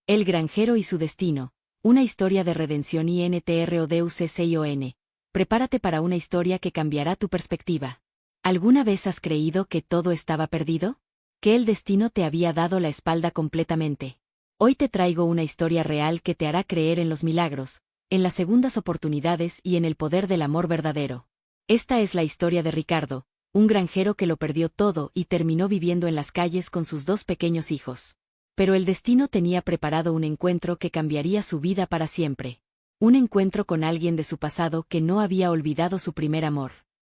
El granjero y su destino. Una historia de redención INTRODUCCION. Prepárate para una historia que cambiará tu perspectiva. ¿Alguna vez has creído que todo estaba perdido? ¿Que el destino te había dado la espalda completamente? Hoy te traigo una historia real que te hará creer en los milagros, en las segundas oportunidades y en el poder del amor verdadero. Esta es la historia de Ricardo, un granjero que lo perdió todo y terminó viviendo en las calles con sus dos pequeños hijos. Pero el destino tenía preparado un encuentro que cambiaría su vida para siempre. Un encuentro con alguien de su pasado que no había olvidado su primer amor.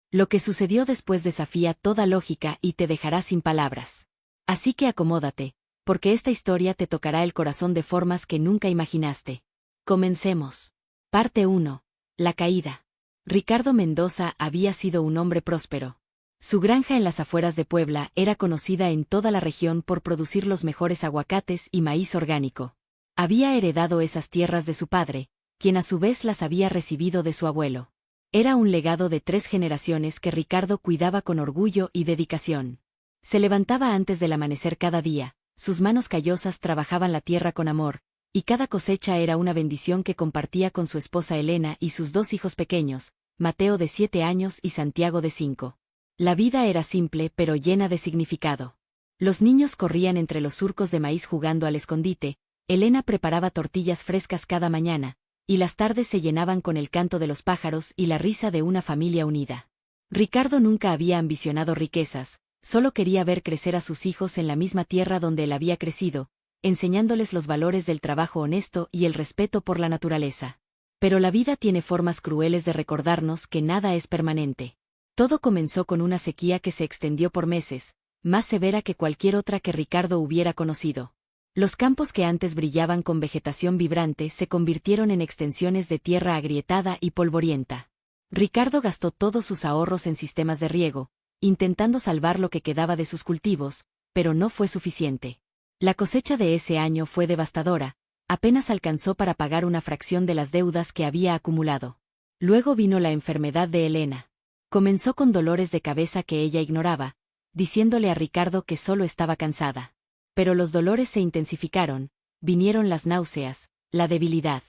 Lo que sucedió después desafía toda lógica y te dejará sin palabras. Así que acomódate, porque esta historia te tocará el corazón de formas que nunca imaginaste. Comencemos. Parte 1. La caída. Ricardo Mendoza había sido un hombre próspero. Su granja en las afueras de Puebla era conocida en toda la región por producir los mejores aguacates y maíz orgánico. Había heredado esas tierras de su padre, quien a su vez las había recibido de su abuelo. Era un legado de 3 generaciones que Ricardo cuidaba con orgullo y dedicación. Se levantaba antes del amanecer cada día, sus manos callosas trabajaban la tierra con amor, y cada cosecha era una bendición que compartía con su esposa Elena y sus 2 hijos pequeños, Mateo de 7 años y Santiago de 5. La vida era simple pero llena de significado. Los niños corrían entre los surcos de maíz jugando al escondite, Elena preparaba tortillas frescas cada mañana, y las tardes se llenaban con el canto de los pájaros y la risa de una familia unida. Ricardo nunca había ambicionado riquezas, solo quería ver crecer a sus hijos en la misma tierra donde él había crecido, enseñándoles los valores del trabajo honesto y el respeto por la naturaleza. Pero la vida tiene formas crueles de recordarnos que nada es permanente. Todo comenzó con una sequía que se extendió por meses, más severa que cualquier otra que Ricardo hubiera conocido. Los campos que antes brillaban con vegetación vibrante se convirtieron en extensiones de tierra agrietada y polvorienta. Ricardo gastó todos sus ahorros en sistemas de riego, intentando salvar lo que quedaba de sus cultivos, pero no fue suficiente. La cosecha de ese año fue devastadora, apenas alcanzó para pagar una fracción de las deudas que había acumulado. Luego vino la enfermedad de Elena. Comenzó con dolores de cabeza que ella ignoraba, diciéndole a Ricardo que solo estaba cansada. Pero los dolores se intensificaron, vinieron las náuseas, la debilidad.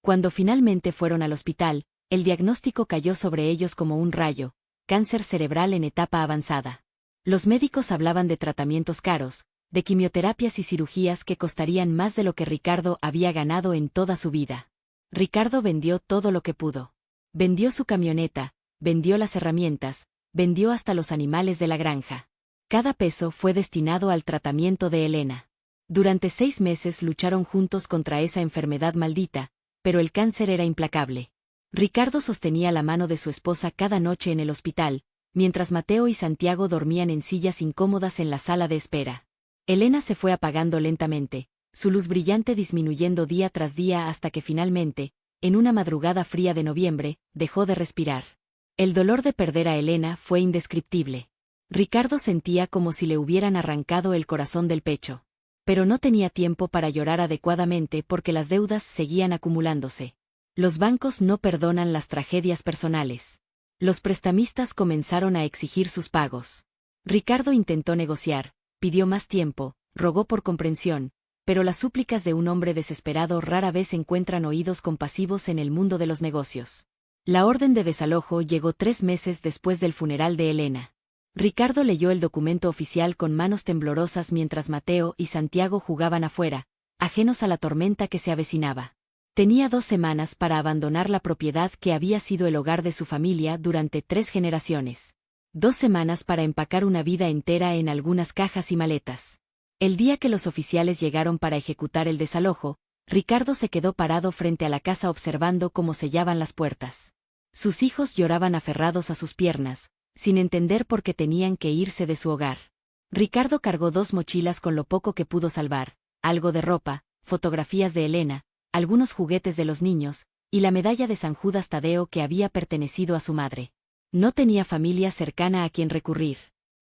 Cuando finalmente fueron al hospital, el diagnóstico cayó sobre ellos como un rayo: cáncer cerebral en etapa avanzada. Los médicos hablaban de tratamientos caros, de quimioterapias y cirugías que costarían más de lo que Ricardo había ganado en toda su vida. Ricardo vendió todo lo que pudo. Vendió su camioneta, vendió las herramientas, vendió hasta los animales de la granja. Cada peso fue destinado al tratamiento de Elena. Durante 6 meses lucharon juntos contra esa enfermedad maldita, pero el cáncer era implacable. Ricardo sostenía la mano de su esposa cada noche en el hospital, mientras Mateo y Santiago dormían en sillas incómodas en la sala de espera. Elena se fue apagando lentamente, su luz brillante disminuyendo día tras día hasta que finalmente, en una madrugada fría de noviembre, dejó de respirar. El dolor de perder a Elena fue indescriptible. Ricardo sentía como si le hubieran arrancado el corazón del pecho. Pero no tenía tiempo para llorar adecuadamente porque las deudas seguían acumulándose. Los bancos no perdonan las tragedias personales. Los prestamistas comenzaron a exigir sus pagos. Ricardo intentó negociar, pidió más tiempo, rogó por comprensión, pero las súplicas de un hombre desesperado rara vez encuentran oídos compasivos en el mundo de los negocios. La orden de desalojo llegó 3 meses después del funeral de Elena. Ricardo leyó el documento oficial con manos temblorosas mientras Mateo y Santiago jugaban afuera, ajenos a la tormenta que se avecinaba. Tenía 2 semanas para abandonar la propiedad que había sido el hogar de su familia durante 3 generaciones. 2 semanas para empacar una vida entera en algunas cajas y maletas. El día que los oficiales llegaron para ejecutar el desalojo, Ricardo se quedó parado frente a la casa observando cómo sellaban las puertas. Sus hijos lloraban aferrados a sus piernas, sin entender por qué tenían que irse de su hogar. Ricardo cargó 2 mochilas con lo poco que pudo salvar, algo de ropa, fotografías de Elena, algunos juguetes de los niños, y la medalla de San Judas Tadeo que había pertenecido a su madre. No tenía familia cercana a quien recurrir.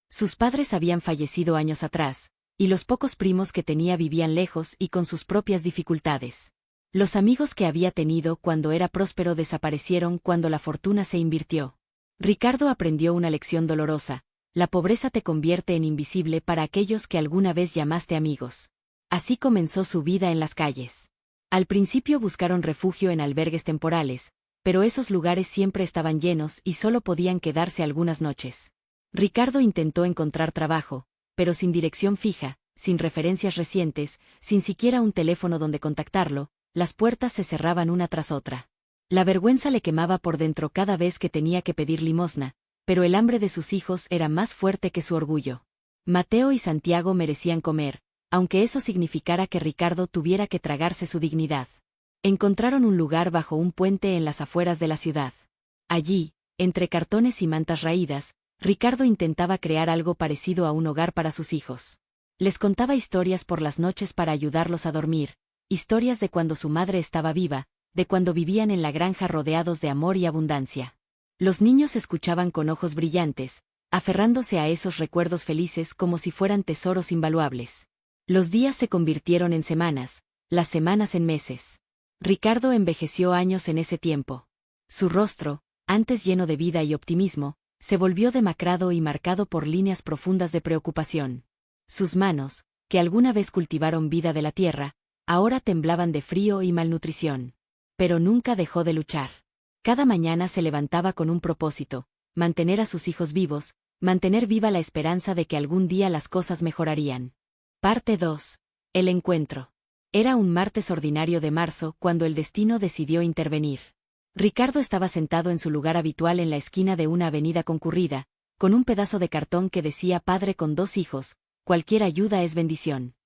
Sus padres habían fallecido años atrás, y los pocos primos que tenía vivían lejos y con sus propias dificultades. Los amigos que había tenido cuando era próspero desaparecieron cuando la fortuna se invirtió. Ricardo aprendió una lección dolorosa: la pobreza te convierte en invisible para aquellos que alguna vez llamaste amigos. Así comenzó su vida en las calles. Al principio buscaron refugio en albergues temporales, pero esos lugares siempre estaban llenos y solo podían quedarse algunas noches. Ricardo intentó encontrar trabajo, pero sin dirección fija, sin referencias recientes, sin siquiera un teléfono donde contactarlo, las puertas se cerraban una tras otra. La vergüenza le quemaba por dentro cada vez que tenía que pedir limosna, pero el hambre de sus hijos era más fuerte que su orgullo. Mateo y Santiago merecían comer, aunque eso significara que Ricardo tuviera que tragarse su dignidad. Encontraron un lugar bajo un puente en las afueras de la ciudad. Allí, entre cartones y mantas raídas, Ricardo intentaba crear algo parecido a un hogar para sus hijos. Les contaba historias por las noches para ayudarlos a dormir, historias de cuando su madre estaba viva, de cuando vivían en la granja rodeados de amor y abundancia. Los niños escuchaban con ojos brillantes, aferrándose a esos recuerdos felices como si fueran tesoros invaluables. Los días se convirtieron en semanas, las semanas en meses. Ricardo envejeció años en ese tiempo. Su rostro, antes lleno de vida y optimismo, se volvió demacrado y marcado por líneas profundas de preocupación. Sus manos, que alguna vez cultivaron vida de la tierra, ahora temblaban de frío y malnutrición. Pero nunca dejó de luchar. Cada mañana se levantaba con un propósito: mantener a sus hijos vivos, mantener viva la esperanza de que algún día las cosas mejorarían. Parte 2. El encuentro. Era un martes ordinario de marzo cuando el destino decidió intervenir. Ricardo estaba sentado en su lugar habitual en la esquina de una avenida concurrida, con un pedazo de cartón que decía padre con 2 hijos, cualquier ayuda es bendición.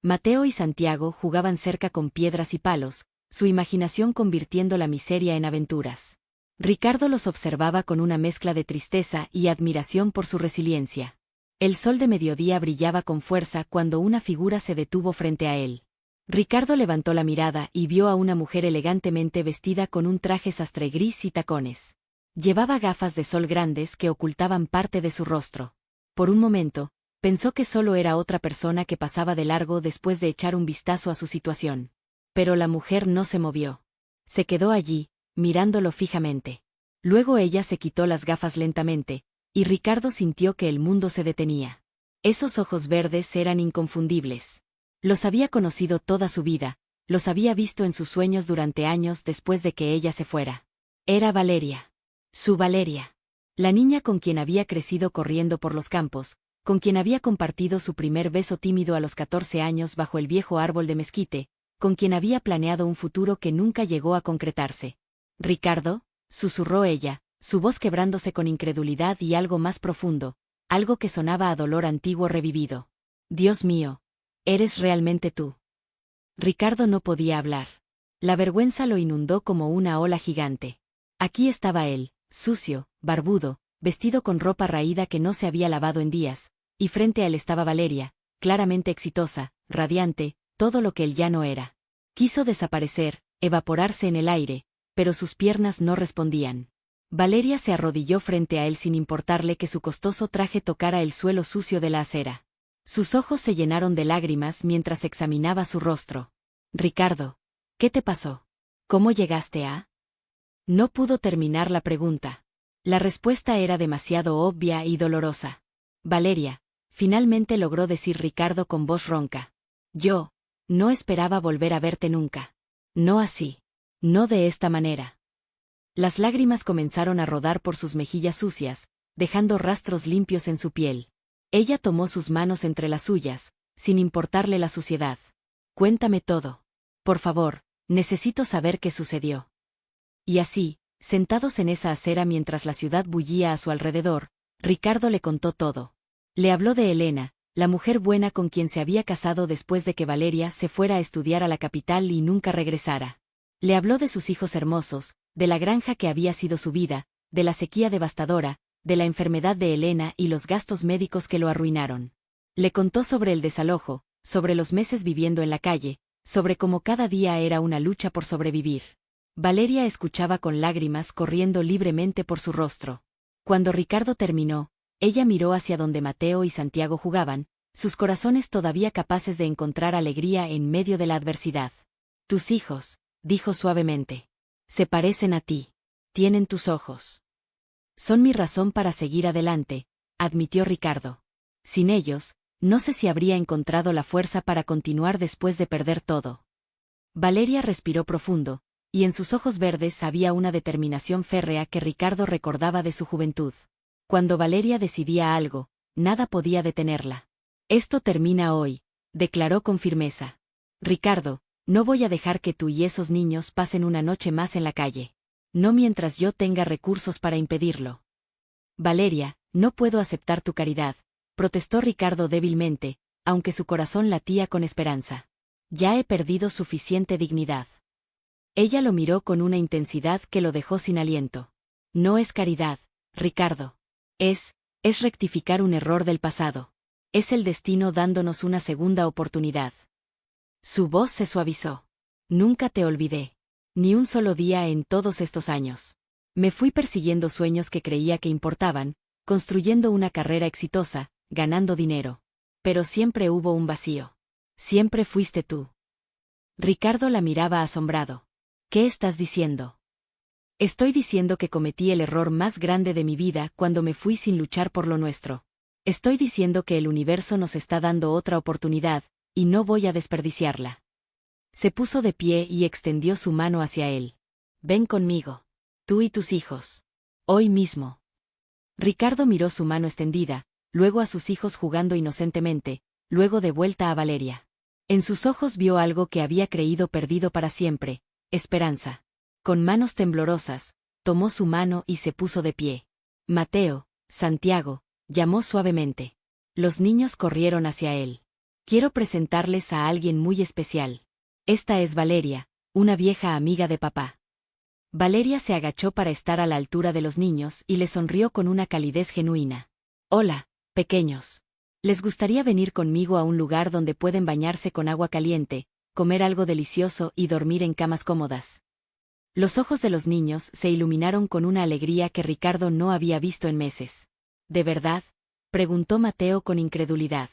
Mateo y Santiago jugaban cerca con piedras y palos, su imaginación convirtiendo la miseria en aventuras. Ricardo los observaba con una mezcla de tristeza y admiración por su resiliencia. El sol de mediodía brillaba con fuerza cuando una figura se detuvo frente a él. Ricardo levantó la mirada y vio a una mujer elegantemente vestida con un traje sastre gris y tacones. Llevaba gafas de sol grandes que ocultaban parte de su rostro. Por un momento, pensó que solo era otra persona que pasaba de largo después de echar un vistazo a su situación. Pero la mujer no se movió. Se quedó allí, mirándolo fijamente. Luego ella se quitó las gafas lentamente, y Ricardo sintió que el mundo se detenía. Esos ojos verdes eran inconfundibles. Los había conocido toda su vida, los había visto en sus sueños durante años después de que ella se fuera. Era Valeria. Su Valeria. La niña con quien había crecido corriendo por los campos, con quien había compartido su primer beso tímido a los 14 años bajo el viejo árbol de mezquite, con quien había planeado un futuro que nunca llegó a concretarse. «Ricardo», susurró ella, su voz quebrándose con incredulidad y algo más profundo, algo que sonaba a dolor antiguo revivido. «Dios mío, ¿eres realmente tú?». Ricardo no podía hablar. La vergüenza lo inundó como una ola gigante. Aquí estaba él, sucio, barbudo, vestido con ropa raída que no se había lavado en días, y frente a él estaba Valeria, claramente exitosa, radiante, todo lo que él ya no era. Quiso desaparecer, evaporarse en el aire, pero sus piernas no respondían. Valeria se arrodilló frente a él sin importarle que su costoso traje tocara el suelo sucio de la acera. Sus ojos se llenaron de lágrimas mientras examinaba su rostro. «Ricardo, ¿qué te pasó? ¿Cómo llegaste a...?» No pudo terminar la pregunta. La respuesta era demasiado obvia y dolorosa. «Valeria», finalmente logró decir Ricardo con voz ronca. «Yo no esperaba volver a verte nunca. No así. No de esta manera». Las lágrimas comenzaron a rodar por sus mejillas sucias, dejando rastros limpios en su piel. Ella tomó sus manos entre las suyas, sin importarle la suciedad. «Cuéntame todo. Por favor, necesito saber qué sucedió». Y así, sentados en esa acera mientras la ciudad bullía a su alrededor, Ricardo le contó todo. Le habló de Elena, la mujer buena con quien se había casado después de que Valeria se fuera a estudiar a la capital y nunca regresara. Le habló de sus hijos hermosos, de la granja que había sido su vida, de la sequía devastadora, de la enfermedad de Elena y los gastos médicos que lo arruinaron. Le contó sobre el desalojo, sobre los meses viviendo en la calle, sobre cómo cada día era una lucha por sobrevivir. Valeria escuchaba con lágrimas corriendo libremente por su rostro. Cuando Ricardo terminó, ella miró hacia donde Mateo y Santiago jugaban, sus corazones todavía capaces de encontrar alegría en medio de la adversidad. «Tus hijos», dijo suavemente. «Se parecen a ti. Tienen tus ojos. Son mi razón para seguir adelante», admitió Ricardo. «Sin ellos, No sé si habría encontrado la fuerza para continuar después de perder todo. Valeria respiró profundo, y en sus ojos verdes había una determinación férrea que Ricardo recordaba de su juventud. Cuando Valeria decidía algo, nada podía detenerla. Esto termina hoy, declaró con firmeza. Ricardo, no voy a dejar que tú y esos niños pasen una noche más en la calle. No mientras yo tenga recursos para impedirlo. Valeria, no puedo aceptar tu caridad, protestó Ricardo débilmente, aunque su corazón latía con esperanza. Ya he perdido suficiente dignidad. Ella lo miró con una intensidad que lo dejó sin aliento. No es caridad, Ricardo. Es rectificar un error del pasado. Es el destino dándonos una segunda oportunidad. Su voz se suavizó. Nunca te olvidé. Ni un solo día en todos estos años. Me fui persiguiendo sueños que creía que importaban, construyendo una carrera exitosa, ganando dinero. Pero siempre hubo un vacío. Siempre fuiste tú. Ricardo la miraba asombrado. ¿Qué estás diciendo? Estoy diciendo que cometí el error más grande de mi vida cuando me fui sin luchar por lo nuestro. Estoy diciendo que el universo nos está dando otra oportunidad, y no voy a desperdiciarla. Se puso de pie y extendió su mano hacia él. Ven conmigo. Tú y tus hijos. Hoy mismo. Ricardo miró su mano extendida, luego a sus hijos jugando inocentemente, luego de vuelta a Valeria. En sus ojos vio algo que había creído perdido para siempre, esperanza. Con manos temblorosas, tomó su mano y se puso de pie. Mateo, Santiago, llamó suavemente. Los niños corrieron hacia él. Quiero presentarles a alguien muy especial. Esta es Valeria, una vieja amiga de papá. Valeria se agachó para estar a la altura de los niños y les sonrió con una calidez genuina. Hola, pequeños. ¿Les gustaría venir conmigo a un lugar donde pueden bañarse con agua caliente, comer algo delicioso y dormir en camas cómodas? Los ojos de los niños se iluminaron con una alegría que Ricardo no había visto en meses. ¿De verdad?, preguntó Mateo con incredulidad.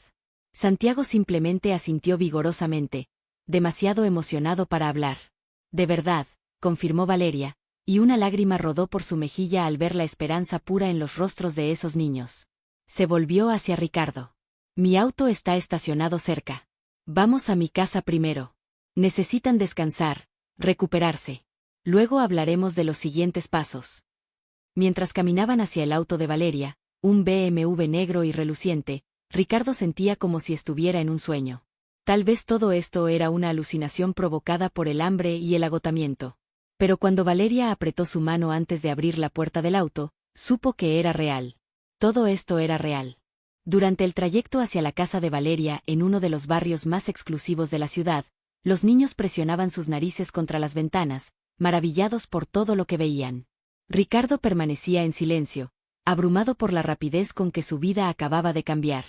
Santiago simplemente asintió vigorosamente, demasiado emocionado para hablar. De verdad, confirmó Valeria, y una lágrima rodó por su mejilla al ver la esperanza pura en los rostros de esos niños. Se volvió hacia Ricardo. Mi auto está estacionado cerca. Vamos a mi casa primero. Necesitan descansar, recuperarse. Luego hablaremos de los siguientes pasos. Mientras caminaban hacia el auto de Valeria, un BMW negro y reluciente, Ricardo sentía como si estuviera en un sueño. Tal vez todo esto era una alucinación provocada por el hambre y el agotamiento. Pero cuando Valeria apretó su mano antes de abrir la puerta del auto, supo que era real. Todo esto era real. Durante el trayecto hacia la casa de Valeria en uno de los barrios más exclusivos de la ciudad, los niños presionaban sus narices contra las ventanas, maravillados por todo lo que veían. Ricardo permanecía en silencio, abrumado por la rapidez con que su vida acababa de cambiar.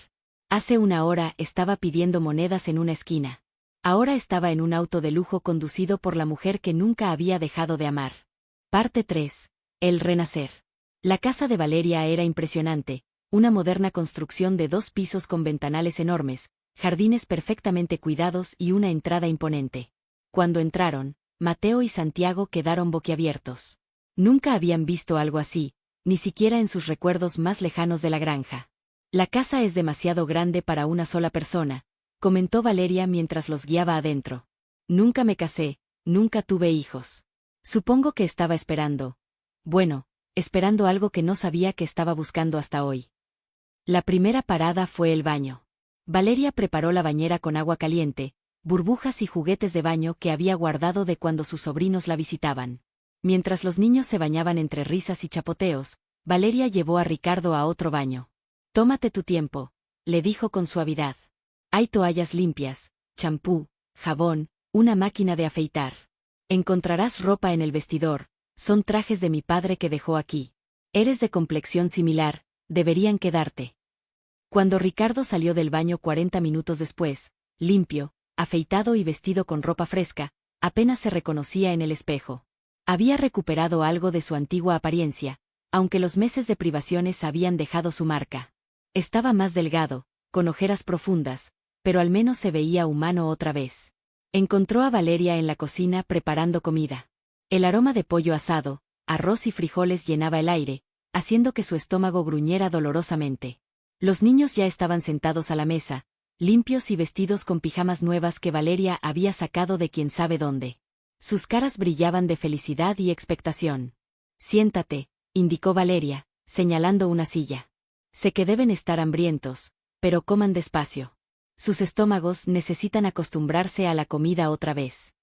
Hace una hora estaba pidiendo monedas en una esquina. Ahora estaba en un auto de lujo conducido por la mujer que nunca había dejado de amar. Parte 3. El renacer. La casa de Valeria era impresionante, una moderna construcción de 2 pisos con ventanales enormes, jardines perfectamente cuidados y una entrada imponente. Cuando entraron, Mateo y Santiago quedaron boquiabiertos. Nunca habían visto algo así, ni siquiera en sus recuerdos más lejanos de la granja. La casa es demasiado grande para una sola persona, comentó Valeria mientras los guiaba adentro. Nunca me casé, nunca tuve hijos. Supongo que estaba esperando. Bueno, esperando algo que no sabía que estaba buscando hasta hoy. La primera parada fue el baño. Valeria preparó la bañera con agua caliente, burbujas y juguetes de baño que había guardado de cuando sus sobrinos la visitaban. Mientras los niños se bañaban entre risas y chapoteos, Valeria llevó a Ricardo a otro baño. Tómate tu tiempo, le dijo con suavidad. Hay toallas limpias, champú, jabón, una máquina de afeitar. Encontrarás ropa en el vestidor, son trajes de mi padre que dejó aquí. Eres de complexión similar, deberían quedarte. Cuando Ricardo salió del baño 40 minutos después, limpio, afeitado y vestido con ropa fresca, apenas se reconocía en el espejo. Había recuperado algo de su antigua apariencia, aunque los meses de privaciones habían dejado su marca. Estaba más delgado, con ojeras profundas, pero al menos se veía humano otra vez. Encontró a Valeria en la cocina preparando comida. El aroma de pollo asado, arroz y frijoles llenaba el aire, haciendo que su estómago gruñera dolorosamente. Los niños ya estaban sentados a la mesa, limpios y vestidos con pijamas nuevas que Valeria había sacado de quién sabe dónde. Sus caras brillaban de felicidad y expectación. Siéntate, indicó Valeria, señalando una silla. Sé que deben estar hambrientos, pero coman despacio. Sus estómagos necesitan acostumbrarse a la comida otra vez.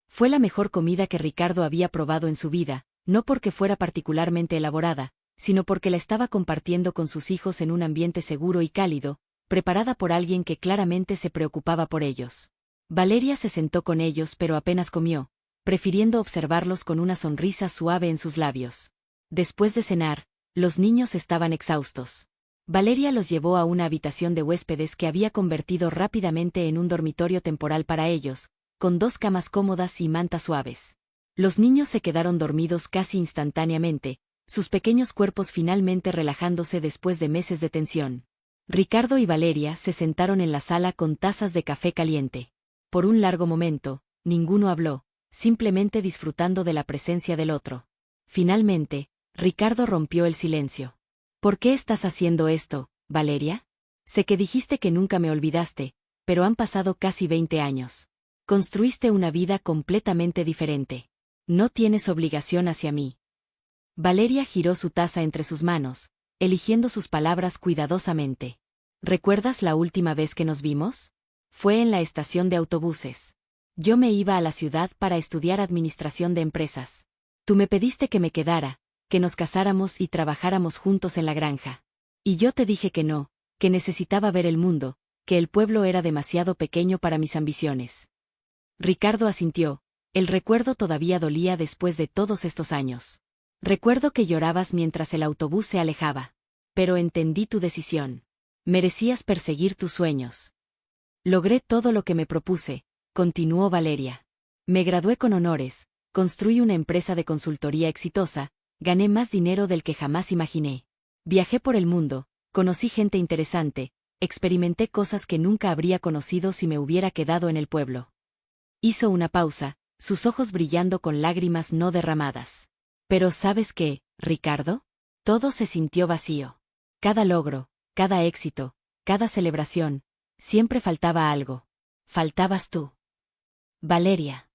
Fue la mejor comida que Ricardo había probado en su vida, no porque fuera particularmente elaborada, sino porque la estaba compartiendo con sus hijos en un ambiente seguro y cálido, preparada por alguien que claramente se preocupaba por ellos. Valeria se sentó con ellos pero apenas comió, prefiriendo observarlos con una sonrisa suave en sus labios. Después de cenar, los niños estaban exhaustos. Valeria los llevó a una habitación de huéspedes que había convertido rápidamente en un dormitorio temporal para ellos, con 2 camas cómodas y mantas suaves. Los niños se quedaron dormidos casi instantáneamente, sus pequeños cuerpos finalmente relajándose después de meses de tensión. Ricardo y Valeria se sentaron en la sala con tazas de café caliente. Por un largo momento, ninguno habló, simplemente disfrutando de la presencia del otro. Finalmente, Ricardo rompió el silencio. ¿Por qué estás haciendo esto, Valeria? Sé que dijiste que nunca me olvidaste, pero han pasado casi 20 años. Construiste una vida completamente diferente. No tienes obligación hacia mí. Valeria giró su taza entre sus manos, eligiendo sus palabras cuidadosamente. ¿Recuerdas la última vez que nos vimos? Fue en la estación de autobuses. Yo me iba a la ciudad para estudiar administración de empresas. Tú me pediste que me quedara, que nos casáramos y trabajáramos juntos en la granja. Y yo te dije que no, que necesitaba ver el mundo, que el pueblo era demasiado pequeño para mis ambiciones. Ricardo asintió, el recuerdo todavía dolía después de todos estos años. Recuerdo que llorabas mientras el autobús se alejaba. Pero entendí tu decisión. Merecías perseguir tus sueños. Logré todo lo que me propuse, continuó Valeria. Me gradué con honores, construí una empresa de consultoría exitosa, gané más dinero del que jamás imaginé. Viajé por el mundo, conocí gente interesante, experimenté cosas que nunca habría conocido si me hubiera quedado en el pueblo. Hizo una pausa, sus ojos brillando con lágrimas no derramadas. Pero ¿sabes qué, Ricardo? Todo se sintió vacío. Cada logro, cada éxito, cada celebración, siempre faltaba algo. Faltabas tú. Valeria.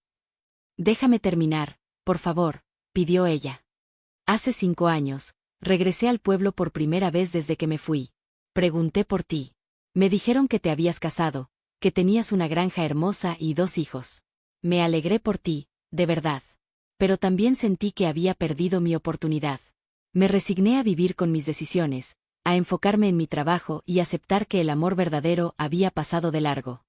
Déjame terminar, por favor, pidió ella. Hace 5 años, regresé al pueblo por primera vez desde que me fui. Pregunté por ti. Me dijeron que te habías casado, que tenías una granja hermosa y 2 hijos. Me alegré por ti, de verdad. Pero también sentí que había perdido mi oportunidad. Me resigné a vivir con mis decisiones, a enfocarme en mi trabajo y aceptar que el amor verdadero había pasado de largo.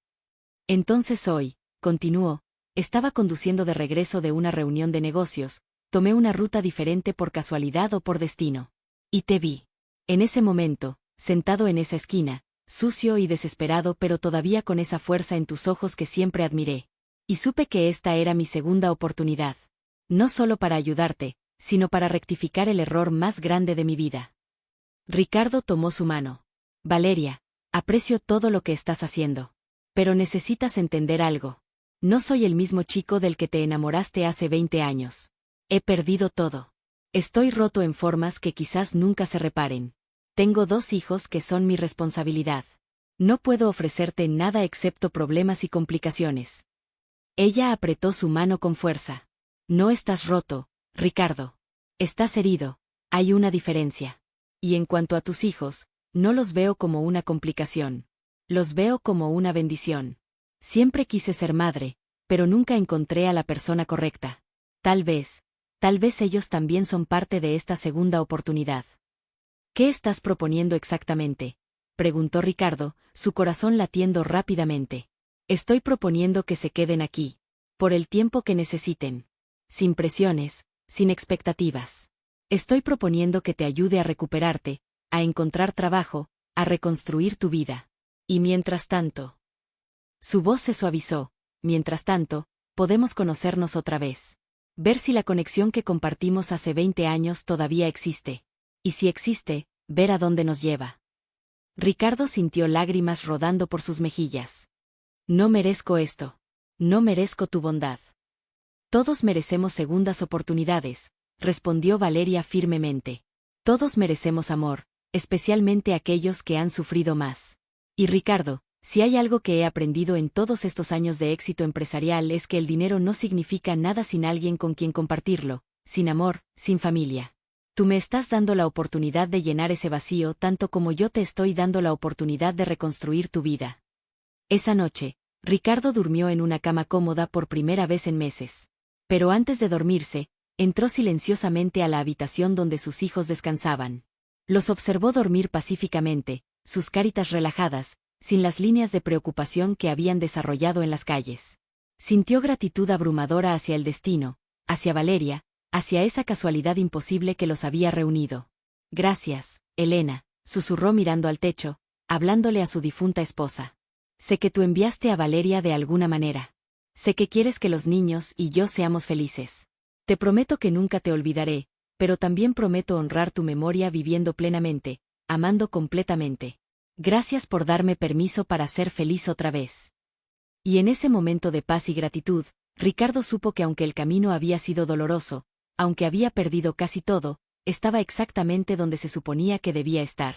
Entonces hoy, continuó, estaba conduciendo de regreso de una reunión de negocios, tomé una ruta diferente por casualidad o por destino. Y te vi. En ese momento, sentado en esa esquina, sucio y desesperado pero todavía con esa fuerza en tus ojos que siempre admiré. Y supe que esta era mi segunda oportunidad. No solo para ayudarte, sino para rectificar el error más grande de mi vida. Ricardo tomó su mano. Valeria, aprecio todo lo que estás haciendo. Pero necesitas entender algo. No soy el mismo chico del que te enamoraste hace 20 años. He perdido todo. Estoy roto en formas que quizás nunca se reparen. Tengo 2 hijos que son mi responsabilidad. No puedo ofrecerte nada excepto problemas y complicaciones. Ella apretó su mano con fuerza. No estás roto, Ricardo. Estás herido. Hay una diferencia. Y en cuanto a tus hijos, no los veo como una complicación. Los veo como una bendición. Siempre quise ser madre, pero nunca encontré a la persona correcta. Tal vez ellos también son parte de esta segunda oportunidad. ¿Qué estás proponiendo exactamente?, preguntó Ricardo, su corazón latiendo rápidamente. Estoy proponiendo que se queden aquí. Por el tiempo que necesiten. Sin presiones, sin expectativas. Estoy proponiendo que te ayude a recuperarte, a encontrar trabajo, a reconstruir tu vida. Y mientras tanto. Su voz se suavizó. Mientras tanto, podemos conocernos otra vez. Ver si la conexión que compartimos hace 20 años todavía existe. Y si existe, ver a dónde nos lleva. Ricardo sintió lágrimas rodando por sus mejillas. No merezco esto. No merezco tu bondad. Todos merecemos segundas oportunidades, respondió Valeria firmemente. Todos merecemos amor, especialmente aquellos que han sufrido más. Y Ricardo, si hay algo que he aprendido en todos estos años de éxito empresarial es que el dinero no significa nada sin alguien con quien compartirlo, sin amor, sin familia. Tú me estás dando la oportunidad de llenar ese vacío tanto como yo te estoy dando la oportunidad de reconstruir tu vida. Esa noche, Ricardo durmió en una cama cómoda por primera vez en meses. Pero antes de dormirse, entró silenciosamente a la habitación donde sus hijos descansaban. Los observó dormir pacíficamente, sus caritas relajadas, sin las líneas de preocupación que habían desarrollado en las calles. Sintió gratitud abrumadora hacia el destino, hacia Valeria, hacia esa casualidad imposible que los había reunido. Gracias, Elena, susurró mirando al techo, hablándole a su difunta esposa. Sé que tú enviaste a Valeria de alguna manera. Sé que quieres que los niños y yo seamos felices. Te prometo que nunca te olvidaré, pero también prometo honrar tu memoria viviendo plenamente, amando completamente. Gracias por darme permiso para ser feliz otra vez. Y en ese momento de paz y gratitud, Ricardo supo que aunque el camino había sido doloroso, aunque había perdido casi todo, estaba exactamente donde se suponía que debía estar.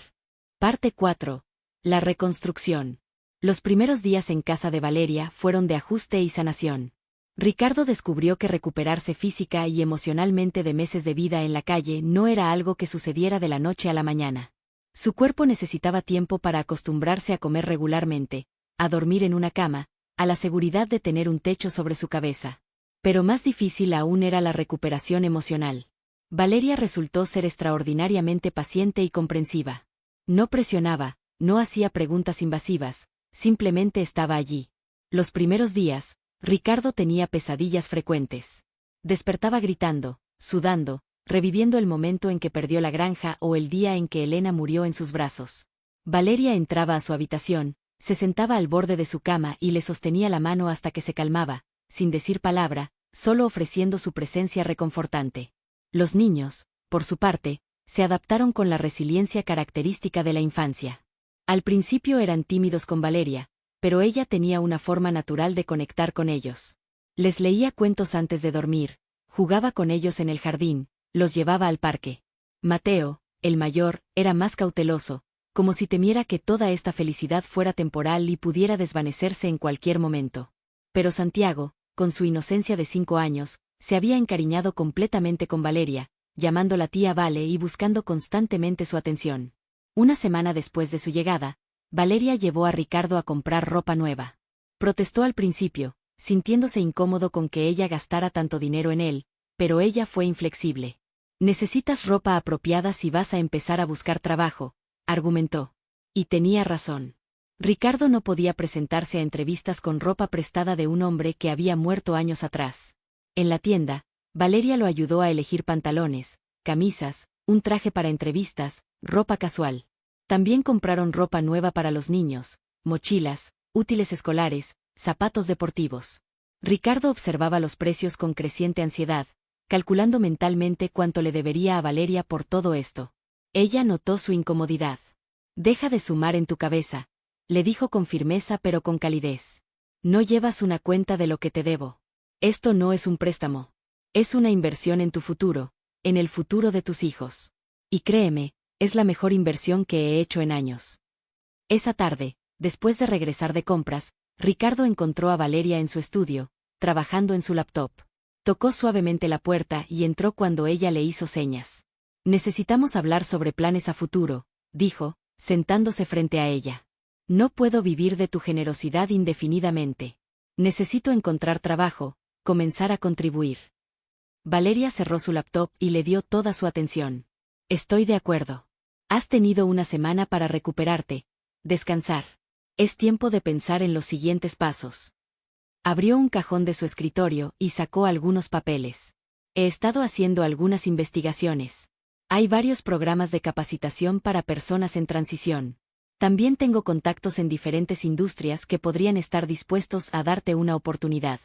Parte 4. La reconstrucción. Los primeros días en casa de Valeria fueron de ajuste y sanación. Ricardo descubrió que recuperarse física y emocionalmente de meses de vida en la calle no era algo que sucediera de la noche a la mañana. Su cuerpo necesitaba tiempo para acostumbrarse a comer regularmente, a dormir en una cama, a la seguridad de tener un techo sobre su cabeza. Pero más difícil aún era la recuperación emocional. Valeria resultó ser extraordinariamente paciente y comprensiva. No presionaba, no hacía preguntas invasivas, simplemente estaba allí. Los primeros días, Ricardo tenía pesadillas frecuentes. Despertaba gritando, sudando, reviviendo el momento en que perdió la granja o el día en que Elena murió en sus brazos. Valeria entraba a su habitación, se sentaba al borde de su cama y le sostenía la mano hasta que se calmaba, sin decir palabra, solo ofreciendo su presencia reconfortante. Los niños, por su parte, se adaptaron con la resiliencia característica de la infancia. Al principio eran tímidos con Valeria, pero ella tenía una forma natural de conectar con ellos. Les leía cuentos antes de dormir, jugaba con ellos en el jardín, los llevaba al parque. Mateo, el mayor, era más cauteloso, como si temiera que toda esta felicidad fuera temporal y pudiera desvanecerse en cualquier momento. Pero Santiago, con su inocencia de 5 años, se había encariñado completamente con Valeria, llamándola tía Vale y buscando constantemente su atención. Una semana después de su llegada, Valeria llevó a Ricardo a comprar ropa nueva. Protestó al principio, sintiéndose incómodo con que ella gastara tanto dinero en él, pero ella fue inflexible. Necesitas ropa apropiada si vas a empezar a buscar trabajo, argumentó. Y tenía razón. Ricardo no podía presentarse a entrevistas con ropa prestada de un hombre que había muerto años atrás. En la tienda, Valeria lo ayudó a elegir pantalones, camisas, un traje para entrevistas, ropa casual. También compraron ropa nueva para los niños, mochilas, útiles escolares, zapatos deportivos. Ricardo observaba los precios con creciente ansiedad, calculando mentalmente cuánto le debería a Valeria por todo esto. Ella notó su incomodidad. Deja de sumar en tu cabeza, le dijo con firmeza pero con calidez. No llevas una cuenta de lo que te debo. Esto no es un préstamo. Es una inversión en tu futuro, en el futuro de tus hijos. Y créeme, es la mejor inversión que he hecho en años. Esa tarde, después de regresar de compras, Ricardo encontró a Valeria en su estudio, trabajando en su laptop. Tocó suavemente la puerta y entró cuando ella le hizo señas. Necesitamos hablar sobre planes a futuro, dijo, sentándose frente a ella. No puedo vivir de tu generosidad indefinidamente. Necesito encontrar trabajo, comenzar a contribuir. Valeria cerró su laptop y le dio toda su atención. Estoy de acuerdo. Has tenido una semana para recuperarte, descansar. Es tiempo de pensar en los siguientes pasos. Abrió un cajón de su escritorio y sacó algunos papeles. He estado haciendo algunas investigaciones. Hay varios programas de capacitación para personas en transición. También tengo contactos en diferentes industrias que podrían estar dispuestos a darte una oportunidad.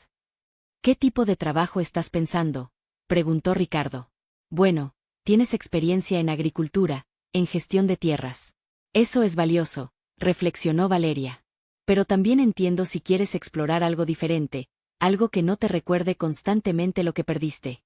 ¿Qué tipo de trabajo estás pensando?, preguntó Ricardo. Bueno, tienes experiencia en agricultura, en gestión de tierras. Eso es valioso, reflexionó Valeria. Pero también entiendo si quieres explorar algo diferente, algo que no te recuerde constantemente lo que perdiste.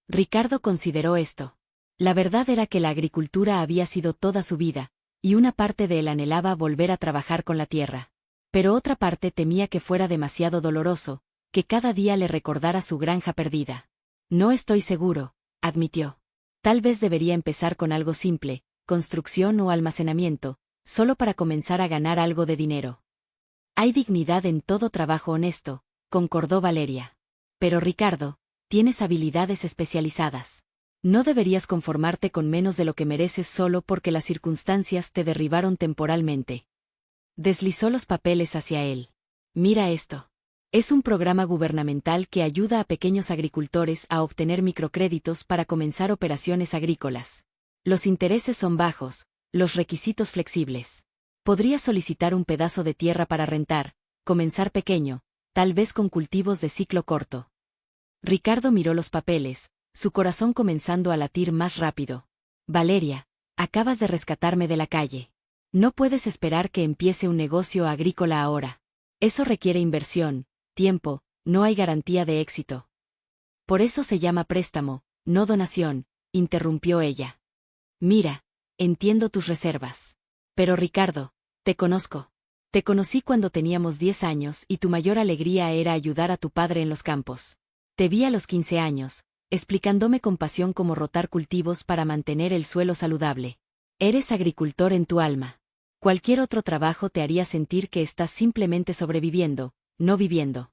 Ricardo consideró esto. La verdad era que la agricultura había sido toda su vida, y una parte de él anhelaba volver a trabajar con la tierra. Pero otra parte temía que fuera demasiado doloroso, que cada día le recordara su granja perdida. No estoy seguro, admitió. Tal vez debería empezar con algo simple, construcción o almacenamiento, solo para comenzar a ganar algo de dinero. Hay dignidad en todo trabajo honesto, concordó Valeria. Pero Ricardo, tienes habilidades especializadas. No deberías conformarte con menos de lo que mereces solo porque las circunstancias te derribaron temporalmente. Deslizó los papeles hacia él. Mira esto. Es un programa gubernamental que ayuda a pequeños agricultores a obtener microcréditos para comenzar operaciones agrícolas. Los intereses son bajos, los requisitos flexibles. Podrías solicitar un pedazo de tierra para rentar, comenzar pequeño, tal vez con cultivos de ciclo corto. Ricardo miró los papeles, su corazón comenzando a latir más rápido. Valeria, acabas de rescatarme de la calle. No puedes esperar que empiece un negocio agrícola ahora. Eso requiere inversión, tiempo, no hay garantía de éxito. Por eso se llama préstamo, no donación, interrumpió ella. Mira, entiendo tus reservas. Pero Ricardo, te conozco. Te conocí cuando teníamos 10 años y tu mayor alegría era ayudar a tu padre en los campos. Te vi a los 15 años, explicándome con pasión cómo rotar cultivos para mantener el suelo saludable. Eres agricultor en tu alma. Cualquier otro trabajo te haría sentir que estás simplemente sobreviviendo, no viviendo.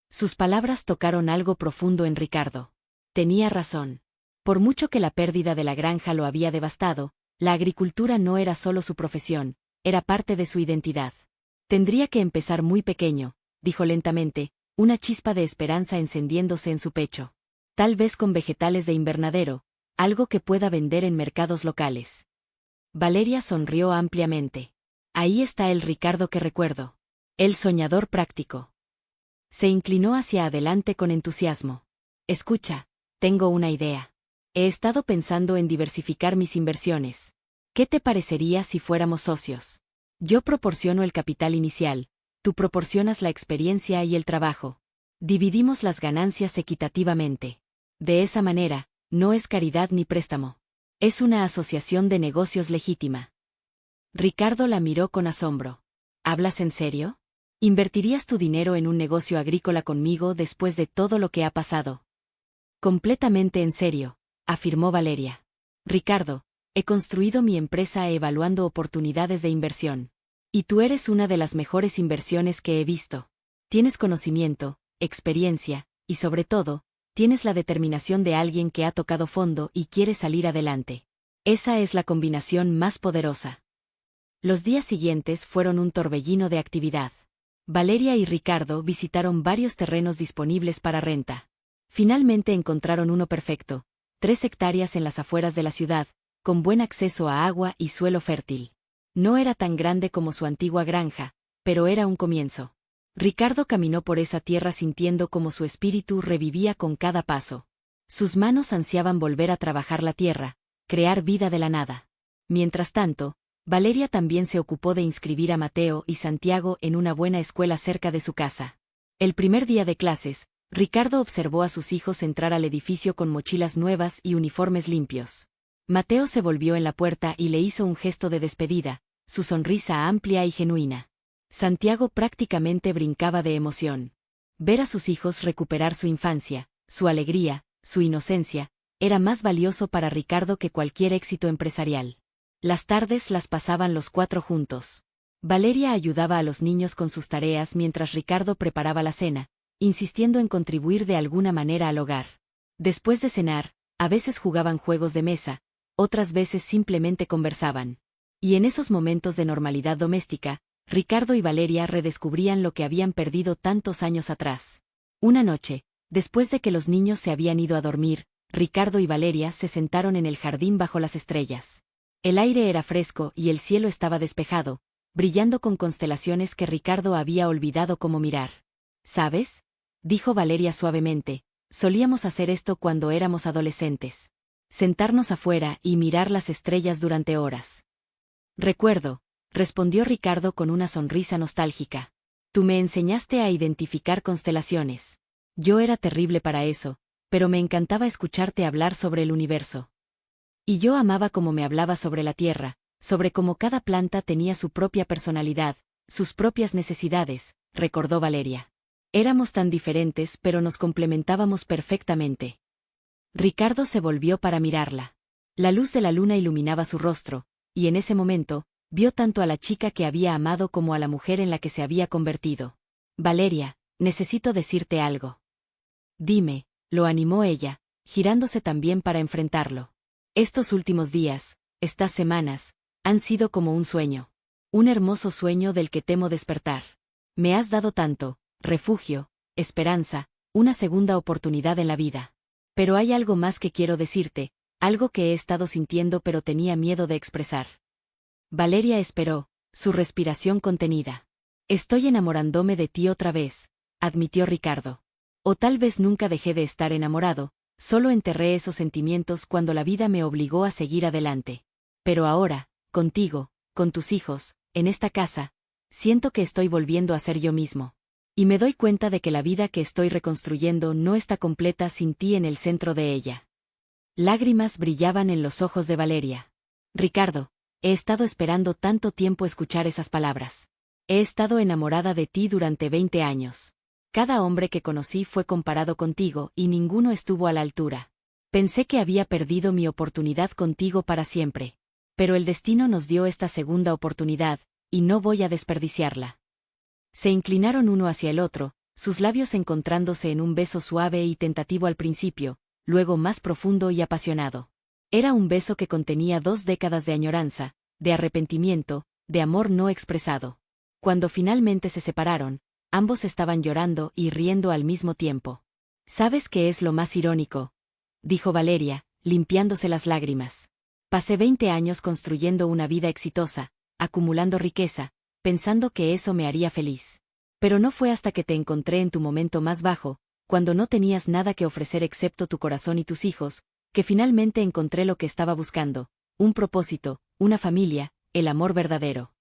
Sus palabras tocaron algo profundo en Ricardo. Tenía razón. Por mucho que la pérdida de la granja lo había devastado, la agricultura no era solo su profesión, era parte de su identidad. Tendría que empezar muy pequeño, dijo lentamente, una chispa de esperanza encendiéndose en su pecho. Tal vez con vegetales de invernadero, algo que pueda vender en mercados locales. Valeria sonrió ampliamente. Ahí está el Ricardo que recuerdo. El soñador práctico. Se inclinó hacia adelante con entusiasmo. Escucha, tengo una idea. He estado pensando en diversificar mis inversiones. ¿Qué te parecería si fuéramos socios? Yo proporciono el capital inicial, tú proporcionas la experiencia y el trabajo. Dividimos las ganancias equitativamente. De esa manera, no es caridad ni préstamo. Es una asociación de negocios legítima. Ricardo la miró con asombro. ¿Hablas en serio? ¿Invertirías tu dinero en un negocio agrícola conmigo después de todo lo que ha pasado? Completamente en serio, afirmó Valeria. Ricardo, he construido mi empresa evaluando oportunidades de inversión. Y tú eres una de las mejores inversiones que he visto. Tienes conocimiento, experiencia, y sobre todo, tienes la determinación de alguien que ha tocado fondo y quiere salir adelante. Esa es la combinación más poderosa. Los días siguientes fueron un torbellino de actividad. Valeria y Ricardo visitaron varios terrenos disponibles para renta. Finalmente encontraron uno perfecto, 3 hectáreas en las afueras de la ciudad, con buen acceso a agua y suelo fértil. No era tan grande como su antigua granja, pero era un comienzo. Ricardo caminó por esa tierra sintiendo como su espíritu revivía con cada paso. Sus manos ansiaban volver a trabajar la tierra, crear vida de la nada. Mientras tanto, Valeria también se ocupó de inscribir a Mateo y Santiago en una buena escuela cerca de su casa. El primer día de clases, Ricardo observó a sus hijos entrar al edificio con mochilas nuevas y uniformes limpios. Mateo se volvió en la puerta y le hizo un gesto de despedida, su sonrisa amplia y genuina. Santiago prácticamente brincaba de emoción. Ver a sus hijos recuperar su infancia, su alegría, su inocencia, era más valioso para Ricardo que cualquier éxito empresarial. Las tardes las pasaban los 4 juntos. Valeria ayudaba a los niños con sus tareas mientras Ricardo preparaba la cena, insistiendo en contribuir de alguna manera al hogar. Después de cenar, a veces jugaban juegos de mesa, otras veces simplemente conversaban. Y en esos momentos de normalidad doméstica, Ricardo y Valeria redescubrían lo que habían perdido tantos años atrás. Una noche, después de que los niños se habían ido a dormir, Ricardo y Valeria se sentaron en el jardín bajo las estrellas. El aire era fresco y el cielo estaba despejado, brillando con constelaciones que Ricardo había olvidado cómo mirar. ¿Sabes?, dijo Valeria suavemente, solíamos hacer esto cuando éramos adolescentes. Sentarnos afuera y mirar las estrellas durante horas. Recuerdo, respondió Ricardo con una sonrisa nostálgica. Tú me enseñaste a identificar constelaciones. Yo era terrible para eso, pero me encantaba escucharte hablar sobre el universo. Y yo amaba cómo me hablaba sobre la tierra, sobre cómo cada planta tenía su propia personalidad, sus propias necesidades, recordó Valeria. Éramos tan diferentes pero nos complementábamos perfectamente. Ricardo se volvió para mirarla. La luz de la luna iluminaba su rostro, y en ese momento, vio tanto a la chica que había amado como a la mujer en la que se había convertido. Valeria, necesito decirte algo. Dime, lo animó ella, girándose también para enfrentarlo. Estos últimos días, estas semanas, han sido como un sueño. Un hermoso sueño del que temo despertar. Me has dado tanto, refugio, esperanza, una segunda oportunidad en la vida. Pero hay algo más que quiero decirte, algo que he estado sintiendo pero tenía miedo de expresar. Valeria esperó, su respiración contenida. Estoy enamorándome de ti otra vez, admitió Ricardo. O tal vez nunca dejé de estar enamorado, solo enterré esos sentimientos cuando la vida me obligó a seguir adelante. Pero ahora, contigo, con tus hijos, en esta casa, siento que estoy volviendo a ser yo mismo. Y me doy cuenta de que la vida que estoy reconstruyendo no está completa sin ti en el centro de ella. Lágrimas brillaban en los ojos de Valeria. Ricardo, he estado esperando tanto tiempo escuchar esas palabras. He estado enamorada de ti durante 20 años. Cada hombre que conocí fue comparado contigo y ninguno estuvo a la altura. Pensé que había perdido mi oportunidad contigo para siempre. Pero el destino nos dio esta segunda oportunidad, y no voy a desperdiciarla. Se inclinaron uno hacia el otro, sus labios encontrándose en un beso suave y tentativo al principio, luego más profundo y apasionado. Era un beso que contenía 2 décadas de añoranza, de arrepentimiento, de amor no expresado. Cuando finalmente se separaron, ambos estaban llorando y riendo al mismo tiempo. ¿Sabes qué es lo más irónico?, dijo Valeria, limpiándose las lágrimas. Pasé 20 años construyendo una vida exitosa, acumulando riqueza, pensando que eso me haría feliz. Pero no fue hasta que te encontré en tu momento más bajo, cuando no tenías nada que ofrecer excepto tu corazón y tus hijos, que finalmente encontré lo que estaba buscando, un propósito, una familia, el amor verdadero.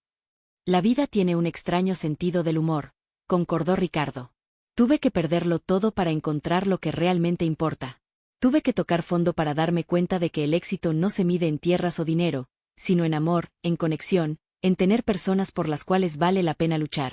La vida tiene un extraño sentido del humor, concordó Ricardo. Tuve que perderlo todo para encontrar lo que realmente importa. Tuve que tocar fondo para darme cuenta de que el éxito no se mide en tierras o dinero, sino en amor, en conexión, en tener personas por las cuales vale la pena luchar.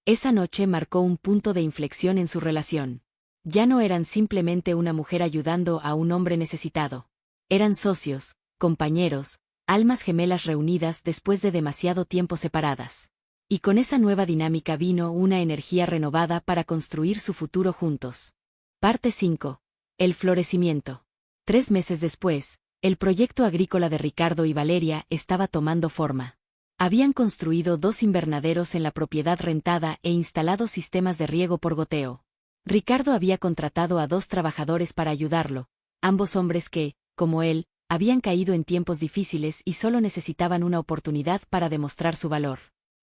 Esa noche marcó un punto de inflexión en su relación. Ya no eran simplemente una mujer ayudando a un hombre necesitado. Eran socios, compañeros, almas gemelas reunidas después de demasiado tiempo separadas. Y con esa nueva dinámica vino una energía renovada para construir su futuro juntos. Parte 5. El florecimiento. 3 meses después, el proyecto agrícola de Ricardo y Valeria estaba tomando forma. Habían construido 2 invernaderos en la propiedad rentada e instalado sistemas de riego por goteo. Ricardo había contratado a 2 trabajadores para ayudarlo, ambos hombres que, como él, habían caído en tiempos difíciles y solo necesitaban una oportunidad para demostrar su valor.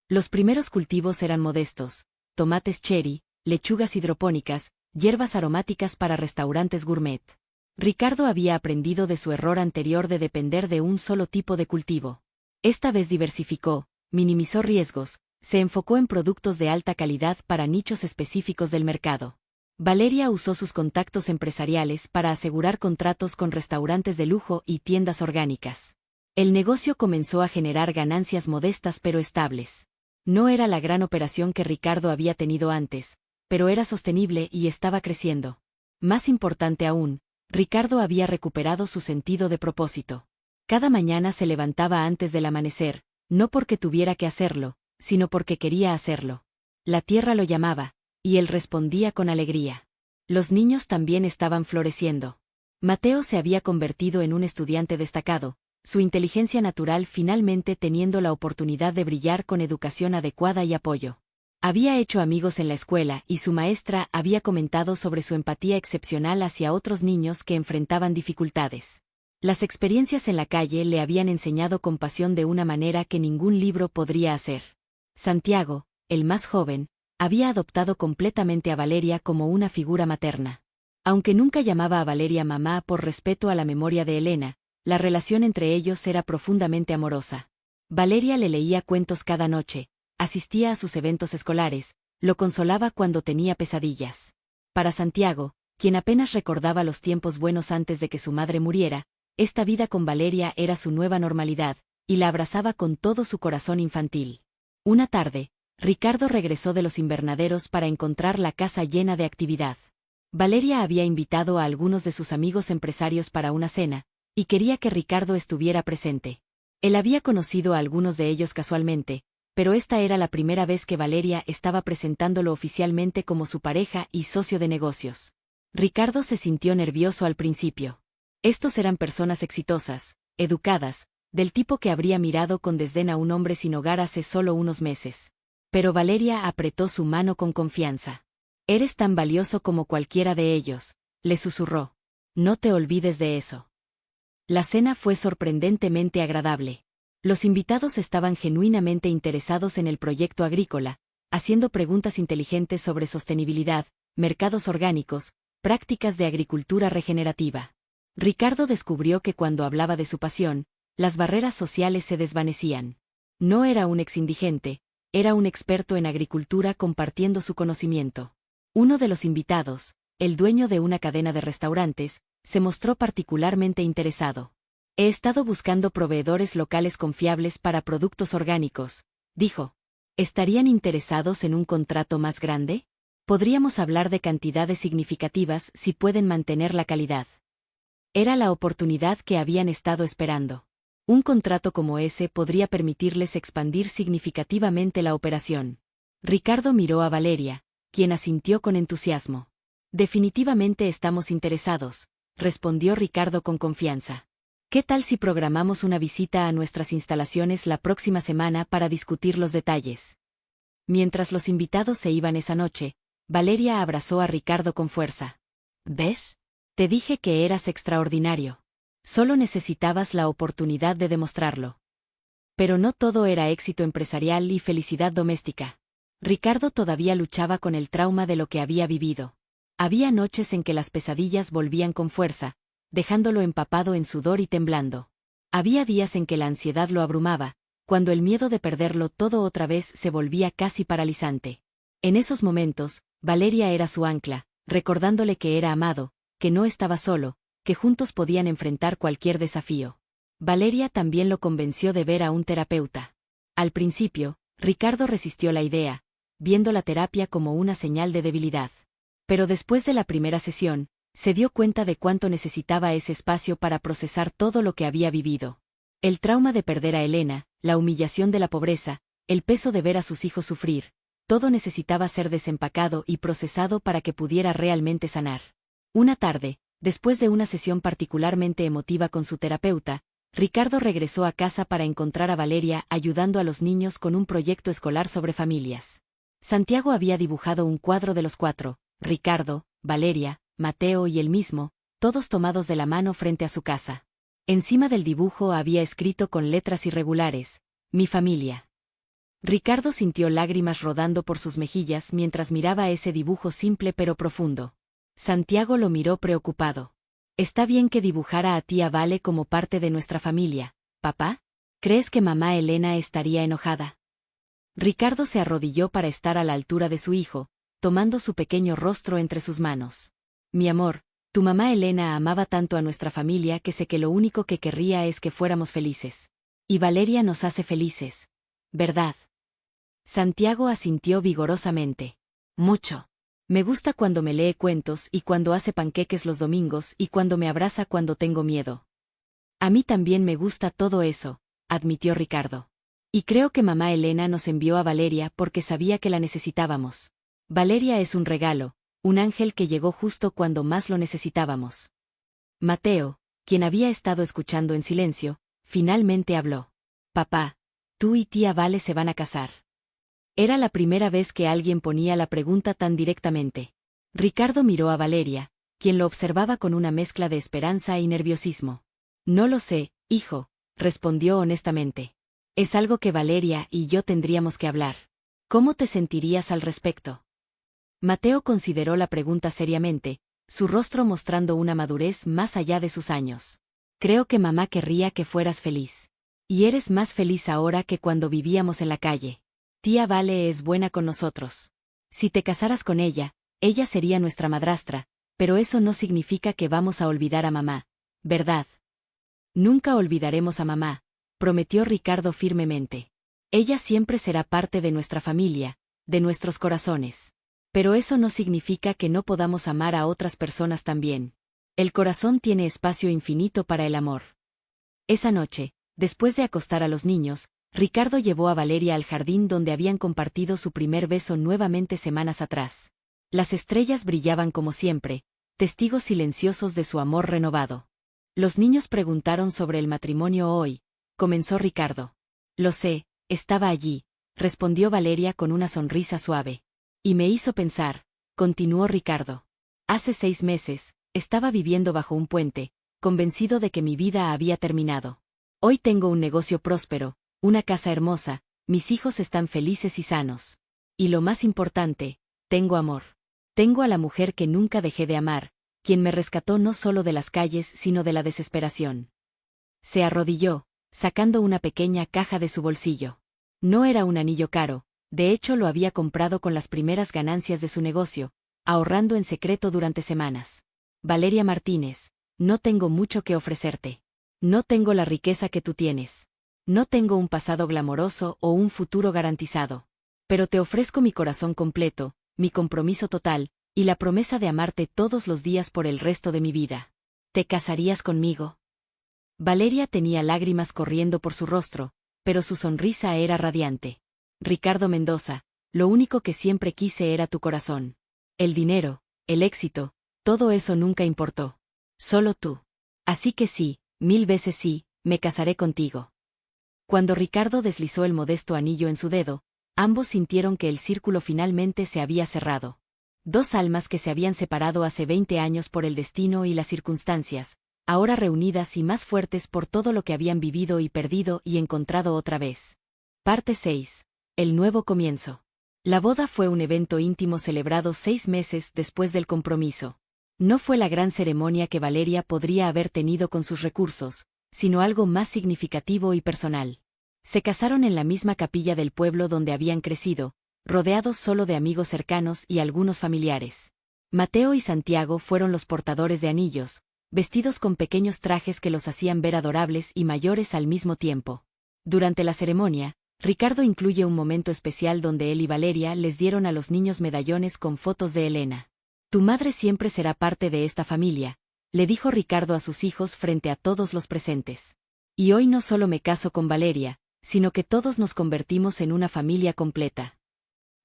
Los primeros cultivos eran modestos: tomates cherry, lechugas hidropónicas, hierbas aromáticas para restaurantes gourmet. Ricardo había aprendido de su error anterior de depender de un solo tipo de cultivo. Esta vez diversificó, minimizó riesgos, se enfocó en productos de alta calidad para nichos específicos del mercado. Valeria usó sus contactos empresariales para asegurar contratos con restaurantes de lujo y tiendas orgánicas. El negocio comenzó a generar ganancias modestas pero estables. No era la gran operación que Ricardo había tenido antes, pero era sostenible y estaba creciendo. Más importante aún, Ricardo había recuperado su sentido de propósito. Cada mañana se levantaba antes del amanecer, no porque tuviera que hacerlo, sino porque quería hacerlo. La tierra lo llamaba, y él respondía con alegría. Los niños también estaban floreciendo. Mateo se había convertido en un estudiante destacado, su inteligencia natural finalmente teniendo la oportunidad de brillar con educación adecuada y apoyo. Había hecho amigos en la escuela y su maestra había comentado sobre su empatía excepcional hacia otros niños que enfrentaban dificultades. Las experiencias en la calle le habían enseñado compasión de una manera que ningún libro podría hacer. Santiago, el más joven, había adoptado completamente a Valeria como una figura materna. Aunque nunca llamaba a Valeria mamá por respeto a la memoria de Elena, la relación entre ellos era profundamente amorosa. Valeria le leía cuentos cada noche, asistía a sus eventos escolares, lo consolaba cuando tenía pesadillas. Para Santiago, quien apenas recordaba los tiempos buenos antes de que su madre muriera, Esta vida con Valeria era su nueva normalidad, y la abrazaba con todo su corazón infantil. Una tarde, Ricardo regresó de los invernaderos para encontrar la casa llena de actividad. Valeria había invitado a algunos de sus amigos empresarios para una cena, y quería que Ricardo estuviera presente. Él había conocido a algunos de ellos casualmente, pero esta era la primera vez que Valeria estaba presentándolo oficialmente como su pareja y socio de negocios. Ricardo se sintió nervioso al principio. Estos eran personas exitosas, educadas, del tipo que habría mirado con desdén a un hombre sin hogar hace solo unos meses. Pero Valeria apretó su mano con confianza. «Eres tan valioso como cualquiera de ellos», le susurró. «No te olvides de eso». La cena fue sorprendentemente agradable. Los invitados estaban genuinamente interesados en el proyecto agrícola, haciendo preguntas inteligentes sobre sostenibilidad, mercados orgánicos, prácticas de agricultura regenerativa. Ricardo descubrió que cuando hablaba de su pasión, las barreras sociales se desvanecían. No era un exindigente, era un experto en agricultura compartiendo su conocimiento. Uno de los invitados, el dueño de una cadena de restaurantes, se mostró particularmente interesado. «He estado buscando proveedores locales confiables para productos orgánicos», dijo. «¿Estarían interesados en un contrato más grande? Podríamos hablar de cantidades significativas si pueden mantener la calidad». Era la oportunidad que habían estado esperando. Un contrato como ese podría permitirles expandir significativamente la operación. Ricardo miró a Valeria, quien asintió con entusiasmo. «Definitivamente estamos interesados», respondió Ricardo con confianza. «¿Qué tal si programamos una visita a nuestras instalaciones la próxima semana para discutir los detalles?» Mientras los invitados se iban esa noche, Valeria abrazó a Ricardo con fuerza. «¿Ves? Te dije que eras extraordinario. Solo necesitabas la oportunidad de demostrarlo». Pero no todo era éxito empresarial y felicidad doméstica. Ricardo todavía luchaba con el trauma de lo que había vivido. Había noches en que las pesadillas volvían con fuerza, dejándolo empapado en sudor y temblando. Había días en que la ansiedad lo abrumaba, cuando el miedo de perderlo todo otra vez se volvía casi paralizante. En esos momentos, Valeria era su ancla, recordándole que era amado, que no estaba solo, que juntos podían enfrentar cualquier desafío. Valeria también lo convenció de ver a un terapeuta. Al principio, Ricardo resistió la idea, viendo la terapia como una señal de debilidad. Pero después de la primera sesión, se dio cuenta de cuánto necesitaba ese espacio para procesar todo lo que había vivido. El trauma de perder a Elena, la humillación de la pobreza, el peso de ver a sus hijos sufrir, todo necesitaba ser desempacado y procesado para que pudiera realmente sanar. Una tarde, después de una sesión particularmente emotiva con su terapeuta, Ricardo regresó a casa para encontrar a Valeria ayudando a los niños con un proyecto escolar sobre familias. Santiago había dibujado un cuadro de los cuatro, Ricardo, Valeria, Mateo y él mismo, todos tomados de la mano frente a su casa. Encima del dibujo había escrito con letras irregulares: «Mi familia». Ricardo sintió lágrimas rodando por sus mejillas mientras miraba ese dibujo simple pero profundo. Santiago lo miró preocupado. «Está bien que dibujara a tía Vale como parte de nuestra familia, papá. ¿Crees que mamá Elena estaría enojada?» Ricardo se arrodilló para estar a la altura de su hijo, tomando su pequeño rostro entre sus manos. «Mi amor, tu mamá Elena amaba tanto a nuestra familia que sé que lo único que querría es que fuéramos felices. Y Valeria nos hace felices, ¿verdad?» Santiago asintió vigorosamente. «Mucho. Me gusta cuando me lee cuentos y cuando hace panqueques los domingos y cuando me abraza cuando tengo miedo». «A mí también me gusta todo eso», admitió Ricardo. «Y creo que mamá Elena nos envió a Valeria porque sabía que la necesitábamos. Valeria es un regalo, un ángel que llegó justo cuando más lo necesitábamos». Mateo, quien había estado escuchando en silencio, finalmente habló. «Papá, tú y tía Vale se van a casar». Era la primera vez que alguien ponía la pregunta tan directamente. Ricardo miró a Valeria, quien lo observaba con una mezcla de esperanza y nerviosismo. «No lo sé, hijo», respondió honestamente. «Es algo que Valeria y yo tendríamos que hablar. ¿Cómo te sentirías al respecto?» Mateo consideró la pregunta seriamente, su rostro mostrando una madurez más allá de sus años. «Creo que mamá querría que fueras feliz. Y eres más feliz ahora que cuando vivíamos en la calle. Tía Vale es buena con nosotros. Si te casaras con ella, ella sería nuestra madrastra, pero eso no significa que vamos a olvidar a mamá, ¿verdad?» Nunca olvidaremos a mamá, prometió Ricardo firmemente. Ella siempre será parte de nuestra familia, de nuestros corazones. Pero eso no significa que no podamos amar a otras personas también. El corazón tiene espacio infinito para el amor. Esa noche, después de acostar a los niños, Ricardo llevó a Valeria al jardín donde habían compartido su primer beso nuevamente semanas atrás. Las estrellas brillaban como siempre, testigos silenciosos de su amor renovado. Los niños preguntaron sobre el matrimonio hoy, comenzó Ricardo. Lo sé, estaba allí, respondió Valeria con una sonrisa suave. Y me hizo pensar, continuó Ricardo. Hace 6 meses, estaba viviendo bajo un puente, convencido de que mi vida había terminado. Hoy tengo un negocio próspero, una casa hermosa, mis hijos están felices y sanos. Y lo más importante, tengo amor. Tengo a la mujer que nunca dejé de amar, quien me rescató no solo de las calles sino de la desesperación. Se arrodilló, sacando una pequeña caja de su bolsillo. No era un anillo caro, de hecho lo había comprado con las primeras ganancias de su negocio, ahorrando en secreto durante semanas. Valeria Martínez, no tengo mucho que ofrecerte. No tengo la riqueza que tú tienes. No tengo un pasado glamoroso o un futuro garantizado. Pero te ofrezco mi corazón completo, mi compromiso total, y la promesa de amarte todos los días por el resto de mi vida. ¿Te casarías conmigo? Valeria tenía lágrimas corriendo por su rostro, pero su sonrisa era radiante. Ricardo Mendoza, lo único que siempre quise era tu corazón. El dinero, el éxito, todo eso nunca importó. Solo tú. Así que sí, 1000 veces sí, me casaré contigo. Cuando Ricardo deslizó el modesto anillo en su dedo, ambos sintieron que el círculo finalmente se había cerrado. Dos almas que se habían separado hace 20 años por el destino y las circunstancias, ahora reunidas y más fuertes por todo lo que habían vivido y perdido y encontrado otra vez. Parte 6. El nuevo comienzo. La boda fue un evento íntimo celebrado 6 meses después del compromiso. No fue la gran ceremonia que Valeria podría haber tenido con sus recursos, sino algo más significativo y personal. Se casaron en la misma capilla del pueblo donde habían crecido, rodeados solo de amigos cercanos y algunos familiares. Mateo y Santiago fueron los portadores de anillos, vestidos con pequeños trajes que los hacían ver adorables y mayores al mismo tiempo. Durante la ceremonia, Ricardo incluye un momento especial donde él y Valeria les dieron a los niños medallones con fotos de Elena. Tu madre siempre será parte de esta familia, le dijo Ricardo a sus hijos frente a todos los presentes. Y hoy no solo me caso con Valeria, sino que todos nos convertimos en una familia completa.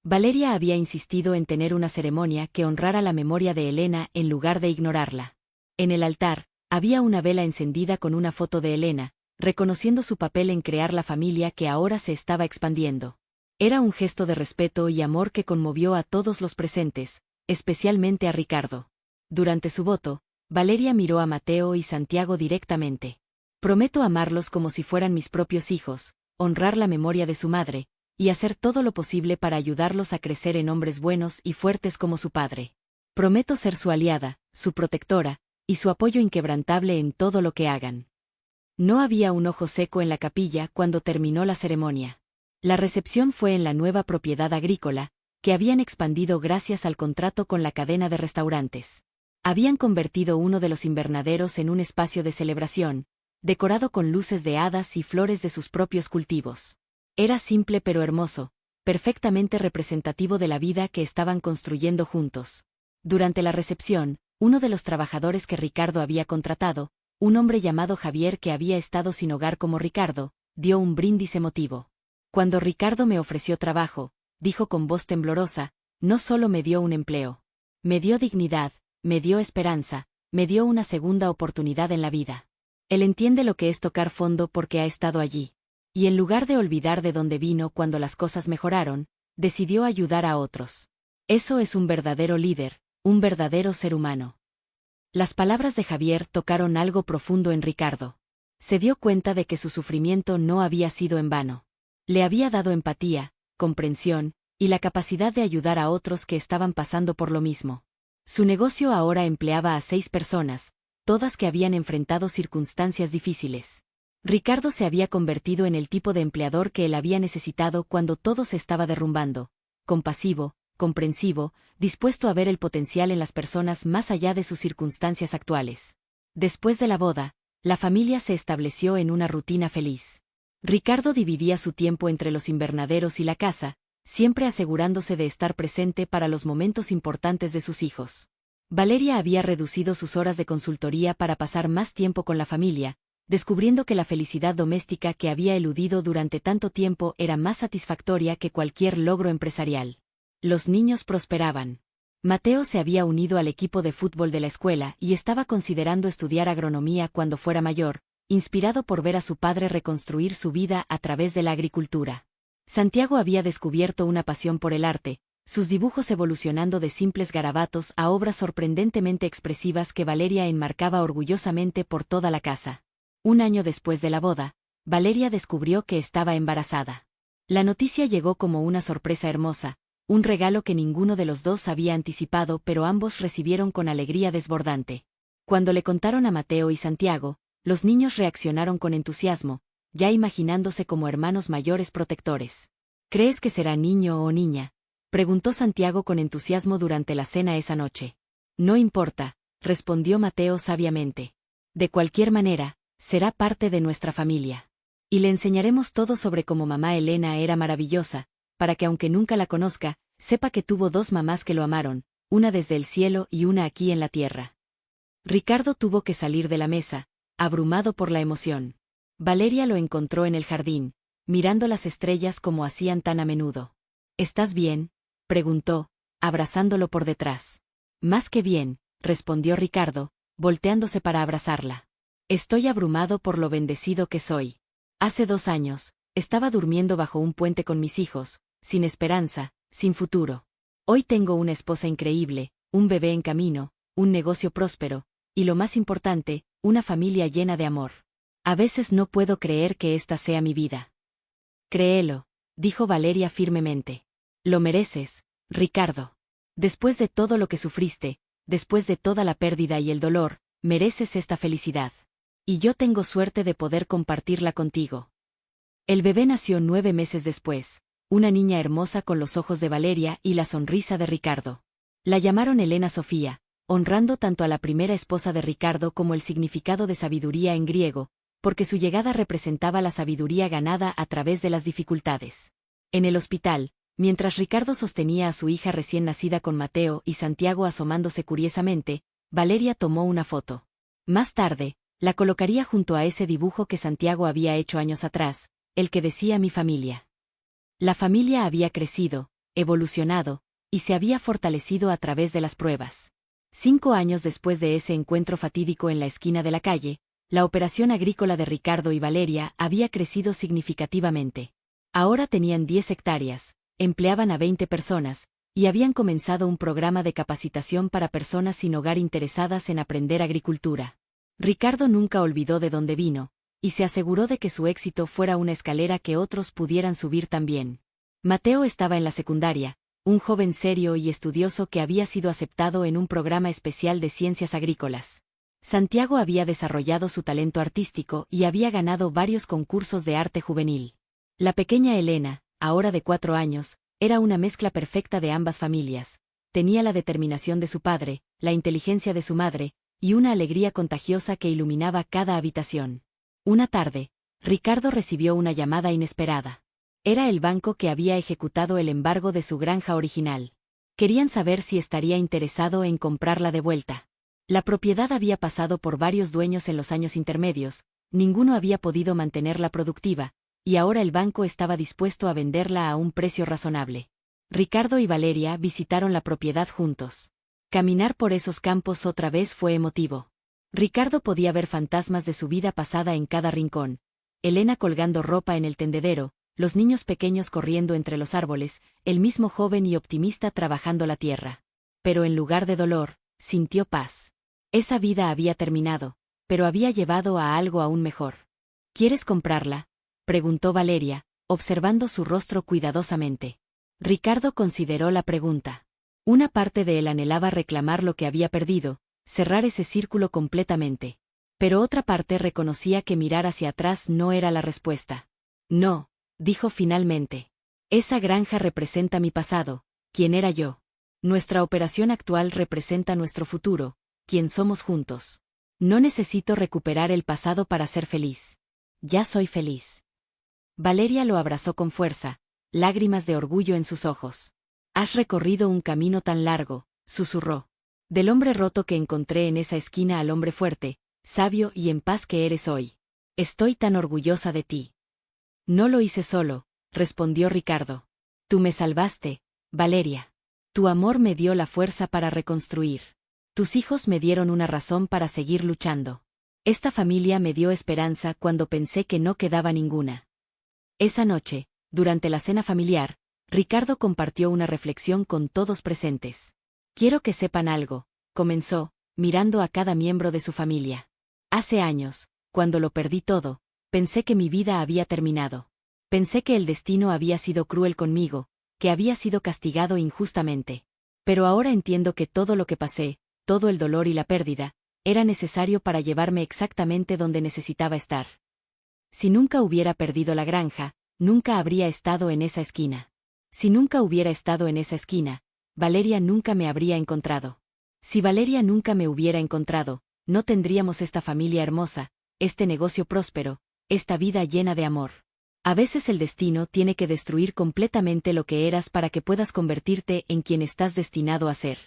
Valeria había insistido en tener una ceremonia que honrara la memoria de Elena en lugar de ignorarla. En el altar, había una vela encendida con una foto de Elena, reconociendo su papel en crear la familia que ahora se estaba expandiendo. Era un gesto de respeto y amor que conmovió a todos los presentes, especialmente a Ricardo. Durante su voto, Valeria miró a Mateo y Santiago directamente. Prometo amarlos como si fueran mis propios hijos, honrar la memoria de su madre, y hacer todo lo posible para ayudarlos a crecer en hombres buenos y fuertes como su padre. Prometo ser su aliada, su protectora, y su apoyo inquebrantable en todo lo que hagan. No había un ojo seco en la capilla cuando terminó la ceremonia. La recepción fue en la nueva propiedad agrícola, que habían expandido gracias al contrato con la cadena de restaurantes. Habían convertido uno de los invernaderos en un espacio de celebración, decorado con luces de hadas y flores de sus propios cultivos. Era simple pero hermoso, perfectamente representativo de la vida que estaban construyendo juntos. Durante la recepción, uno de los trabajadores que Ricardo había contratado, un hombre llamado Javier que había estado sin hogar como Ricardo, dio un brindis emotivo. Cuando Ricardo me ofreció trabajo, dijo con voz temblorosa, no solo me dio un empleo. Me dio dignidad, me dio esperanza, me dio una segunda oportunidad en la vida. Él entiende lo que es tocar fondo porque ha estado allí. Y en lugar de olvidar de dónde vino cuando las cosas mejoraron, decidió ayudar a otros. Eso es un verdadero líder, un verdadero ser humano. Las palabras de Javier tocaron algo profundo en Ricardo. Se dio cuenta de que su sufrimiento no había sido en vano. Le había dado empatía, comprensión, y la capacidad de ayudar a otros que estaban pasando por lo mismo. Su negocio ahora empleaba a 6 personas, todas que habían enfrentado circunstancias difíciles. Ricardo se había convertido en el tipo de empleador que él había necesitado cuando todo se estaba derrumbando, compasivo, comprensivo, dispuesto a ver el potencial en las personas más allá de sus circunstancias actuales. Después de la boda, La familia se estableció en una rutina feliz. Ricardo dividía su tiempo entre los invernaderos y la casa, siempre asegurándose de estar presente para los momentos importantes de sus hijos. Valeria había reducido sus horas de consultoría para pasar más tiempo con la familia, descubriendo que la felicidad doméstica que había eludido durante tanto tiempo era más satisfactoria que cualquier logro empresarial. Los niños prosperaban. Mateo se había unido al equipo de fútbol de la escuela y estaba considerando estudiar agronomía cuando fuera mayor, inspirado por ver a su padre reconstruir su vida a través de la agricultura. Santiago había descubierto una pasión por el arte, sus dibujos evolucionando de simples garabatos a obras sorprendentemente expresivas que Valeria enmarcaba orgullosamente por toda la casa. Un año después de la boda, Valeria descubrió que estaba embarazada. La noticia llegó como una sorpresa hermosa, un regalo que ninguno de los dos había anticipado, pero ambos recibieron con alegría desbordante. Cuando le contaron a Mateo y Santiago, los niños reaccionaron con entusiasmo, ya imaginándose como hermanos mayores protectores. ¿Crees que será niño o niña?, preguntó Santiago con entusiasmo durante la cena esa noche. No importa, respondió Mateo sabiamente. De cualquier manera, será parte de nuestra familia. Y le enseñaremos todo sobre cómo mamá Elena era maravillosa, para que aunque nunca la conozca, sepa que tuvo dos mamás que lo amaron, una desde el cielo y una aquí en la tierra. Ricardo tuvo que salir de la mesa, abrumado por la emoción. Valeria lo encontró en el jardín, mirando las estrellas como hacían tan a menudo. ¿Estás bien?, preguntó, abrazándolo por detrás. Más que bien, respondió Ricardo, volteándose para abrazarla. Estoy abrumado por lo bendecido que soy. Hace 2 años, estaba durmiendo bajo un puente con mis hijos, sin esperanza, sin futuro. Hoy tengo una esposa increíble, un bebé en camino, un negocio próspero, y lo más importante, una familia llena de amor. A veces no puedo creer que esta sea mi vida. Créelo, dijo Valeria firmemente. Lo mereces, Ricardo. Después de todo lo que sufriste, después de toda la pérdida y el dolor, mereces esta felicidad. Y yo tengo suerte de poder compartirla contigo. El bebé nació 9 meses después, una niña hermosa con los ojos de Valeria y la sonrisa de Ricardo. La llamaron Elena Sofía, honrando tanto a la primera esposa de Ricardo como el significado de sabiduría en griego, porque su llegada representaba la sabiduría ganada a través de las dificultades. En el hospital, mientras Ricardo sostenía a su hija recién nacida con Mateo y Santiago asomándose curiosamente, Valeria tomó una foto. Más tarde, la colocaría junto a ese dibujo que Santiago había hecho años atrás, el que decía mi familia. La familia había crecido, evolucionado, y se había fortalecido a través de las pruebas. 5 años después de ese encuentro fatídico en la esquina de la calle, la operación agrícola de Ricardo y Valeria había crecido significativamente. Ahora tenían 10 hectáreas, empleaban a 20 personas, y habían comenzado un programa de capacitación para personas sin hogar interesadas en aprender agricultura. Ricardo nunca olvidó de dónde vino, y se aseguró de que su éxito fuera una escalera que otros pudieran subir también. Mateo estaba en la secundaria, un joven serio y estudioso que había sido aceptado en un programa especial de ciencias agrícolas. Santiago había desarrollado su talento artístico y había ganado varios concursos de arte juvenil. La pequeña Elena, ahora de 4 años, era una mezcla perfecta de ambas familias. Tenía la determinación de su padre, la inteligencia de su madre, y una alegría contagiosa que iluminaba cada habitación. Una tarde, Ricardo recibió una llamada inesperada. Era el banco que había ejecutado el embargo de su granja original. Querían saber si estaría interesado en comprarla de vuelta. La propiedad había pasado por varios dueños en los años intermedios, ninguno había podido mantenerla productiva, y ahora el banco estaba dispuesto a venderla a un precio razonable. Ricardo y Valeria visitaron la propiedad juntos. Caminar por esos campos otra vez fue emotivo. Ricardo podía ver fantasmas de su vida pasada en cada rincón. Elena colgando ropa en el tendedero, los niños pequeños corriendo entre los árboles, el mismo joven y optimista trabajando la tierra. Pero en lugar de dolor, sintió paz. Esa vida había terminado, pero había llevado a algo aún mejor. ¿Quieres comprarla?, preguntó Valeria, observando su rostro cuidadosamente. Ricardo consideró la pregunta. Una parte de él anhelaba reclamar lo que había perdido, cerrar ese círculo completamente. Pero otra parte reconocía que mirar hacia atrás no era la respuesta. No, dijo finalmente. Esa granja representa mi pasado, quién era yo. Nuestra operación actual representa nuestro futuro, quién somos juntos. No necesito recuperar el pasado para ser feliz. Ya soy feliz. Valeria lo abrazó con fuerza, lágrimas de orgullo en sus ojos. Has recorrido un camino tan largo, susurró. Del hombre roto que encontré en esa esquina al hombre fuerte, sabio y en paz que eres hoy. Estoy tan orgullosa de ti. No lo hice solo, respondió Ricardo. Tú me salvaste, Valeria. Tu amor me dio la fuerza para reconstruir. Tus hijos me dieron una razón para seguir luchando. Esta familia me dio esperanza cuando pensé que no quedaba ninguna. Esa noche, durante la cena familiar, Ricardo compartió una reflexión con todos presentes. Quiero que sepan algo, comenzó, mirando a cada miembro de su familia. Hace años, cuando lo perdí todo, pensé que mi vida había terminado. Pensé que el destino había sido cruel conmigo, que había sido castigado injustamente. Pero ahora entiendo que todo lo que pasé, todo el dolor y la pérdida, era necesario para llevarme exactamente donde necesitaba estar. Si nunca hubiera perdido la granja, nunca habría estado en esa esquina. Si nunca hubiera estado en esa esquina, Valeria nunca me habría encontrado. Si Valeria nunca me hubiera encontrado, no tendríamos esta familia hermosa, este negocio próspero, esta vida llena de amor. A veces el destino tiene que destruir completamente lo que eras para que puedas convertirte en quien estás destinado a ser.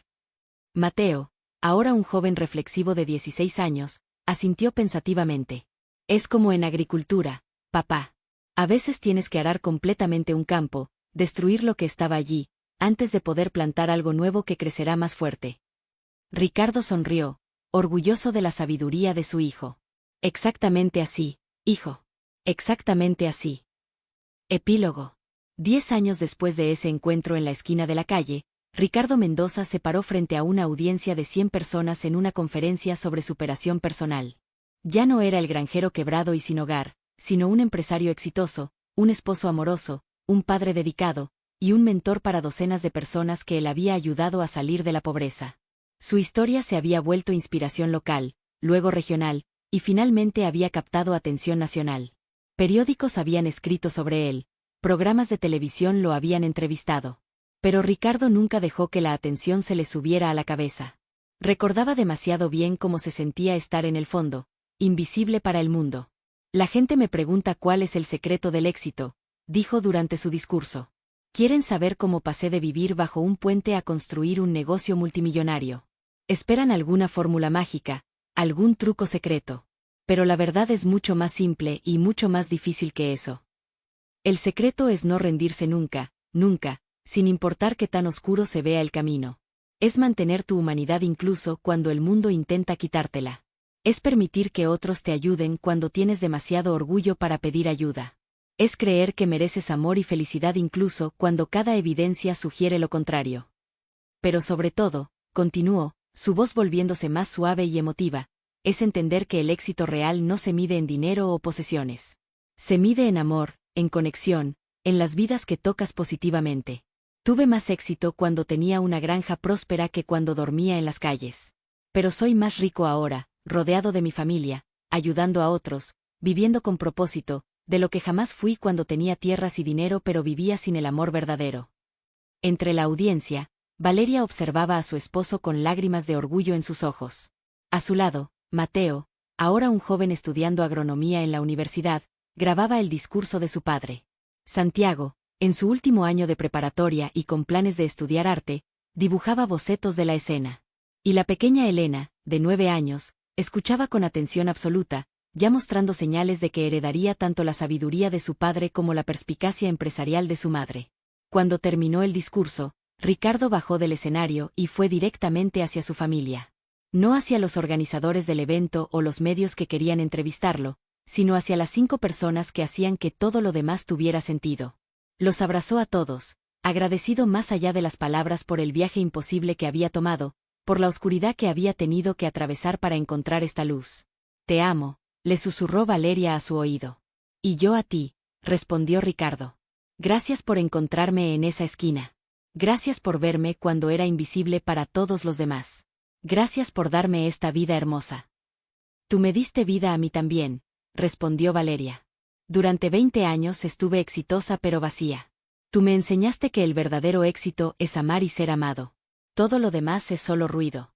Mateo, ahora un joven reflexivo de 16 años, asintió pensativamente. Es como en agricultura, papá. A veces tienes que arar completamente un campo, destruir lo que estaba allí, antes de poder plantar algo nuevo que crecerá más fuerte. Ricardo sonrió, orgulloso de la sabiduría de su hijo. Exactamente así, hijo. Exactamente así. Epílogo. 10 años después de ese encuentro en la esquina de la calle, Ricardo Mendoza se paró frente a una audiencia de 100 personas en una conferencia sobre superación personal. Ya no era el granjero quebrado y sin hogar, sino un empresario exitoso, un esposo amoroso, un padre dedicado, y un mentor para docenas de personas que él había ayudado a salir de la pobreza. Su historia se había vuelto inspiración local, luego regional, y finalmente había captado atención nacional. Periódicos habían escrito sobre él, programas de televisión lo habían entrevistado. Pero Ricardo nunca dejó que la atención se le subiera a la cabeza. Recordaba demasiado bien cómo se sentía estar en el fondo, invisible para el mundo. La gente me pregunta cuál es el secreto del éxito, dijo durante su discurso. Quieren saber cómo pasé de vivir bajo un puente a construir un negocio multimillonario. Esperan alguna fórmula mágica, algún truco secreto. Pero la verdad es mucho más simple y mucho más difícil que eso. El secreto es no rendirse nunca, nunca, sin importar qué tan oscuro se vea el camino. Es mantener tu humanidad incluso cuando el mundo intenta quitártela. Es permitir que otros te ayuden cuando tienes demasiado orgullo para pedir ayuda. Es creer que mereces amor y felicidad incluso cuando cada evidencia sugiere lo contrario. Pero sobre todo, continuó, su voz volviéndose más suave y emotiva, es entender que el éxito real no se mide en dinero o posesiones. Se mide en amor, en conexión, en las vidas que tocas positivamente. Tuve más éxito cuando tenía una granja próspera que cuando dormía en las calles. Pero soy más rico ahora, rodeado de mi familia, ayudando a otros, viviendo con propósito, de lo que jamás fui cuando tenía tierras y dinero pero vivía sin el amor verdadero. Entre la audiencia, Valeria observaba a su esposo con lágrimas de orgullo en sus ojos. A su lado, Mateo, ahora un joven estudiando agronomía en la universidad, grababa el discurso de su padre. Santiago, en su último año de preparatoria y con planes de estudiar arte, dibujaba bocetos de la escena. Y la pequeña Elena, de 9 años, escuchaba con atención absoluta, ya mostrando señales de que heredaría tanto la sabiduría de su padre como la perspicacia empresarial de su madre. Cuando terminó el discurso, Ricardo bajó del escenario y fue directamente hacia su familia. No hacia los organizadores del evento o los medios que querían entrevistarlo, sino hacia las 5 personas que hacían que todo lo demás tuviera sentido. Los abrazó a todos, agradecido más allá de las palabras por el viaje imposible que había tomado, por la oscuridad que había tenido que atravesar para encontrar esta luz. Te amo, le susurró Valeria a su oído. Y yo a ti, respondió Ricardo. Gracias por encontrarme en esa esquina. Gracias por verme cuando era invisible para todos los demás. Gracias por darme esta vida hermosa. Tú me diste vida a mí también, respondió Valeria. Durante 20 años estuve exitosa pero vacía. Tú me enseñaste que el verdadero éxito es amar y ser amado. Todo lo demás es solo ruido.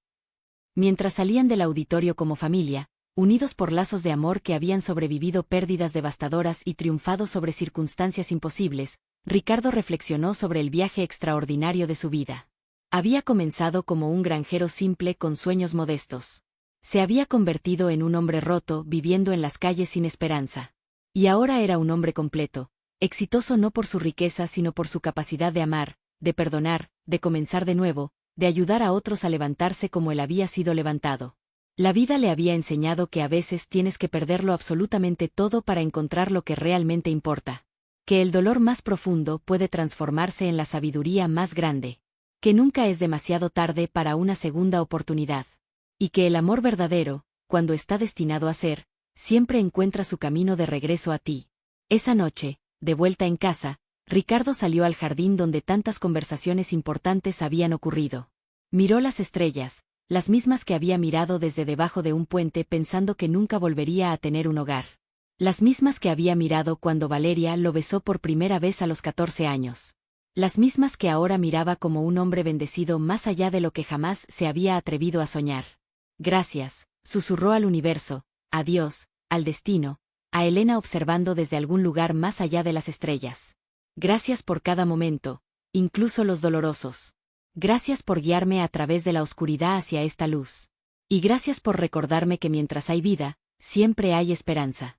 Mientras salían del auditorio como familia, unidos por lazos de amor que habían sobrevivido pérdidas devastadoras y triunfado sobre circunstancias imposibles, Ricardo reflexionó sobre el viaje extraordinario de su vida. Había comenzado como un granjero simple con sueños modestos. Se había convertido en un hombre roto, viviendo en las calles sin esperanza. Y ahora era un hombre completo, exitoso no por su riqueza sino por su capacidad de amar, de perdonar, de comenzar de nuevo, de ayudar a otros a levantarse como él había sido levantado. La vida le había enseñado que a veces tienes que perderlo absolutamente todo para encontrar lo que realmente importa. Que el dolor más profundo puede transformarse en la sabiduría más grande. Que nunca es demasiado tarde para una segunda oportunidad. Y que el amor verdadero, cuando está destinado a ser, siempre encuentra su camino de regreso a ti. Esa noche, de vuelta en casa, Ricardo salió al jardín donde tantas conversaciones importantes habían ocurrido. Miró las estrellas, las mismas que había mirado desde debajo de un puente pensando que nunca volvería a tener un hogar. Las mismas que había mirado cuando Valeria lo besó por primera vez a los 14 años. Las mismas que ahora miraba como un hombre bendecido más allá de lo que jamás se había atrevido a soñar. Gracias, susurró al universo, a Dios, al destino, a Elena observando desde algún lugar más allá de las estrellas. Gracias por cada momento, incluso los dolorosos. Gracias por guiarme a través de la oscuridad hacia esta luz. Y gracias por recordarme que mientras hay vida, siempre hay esperanza.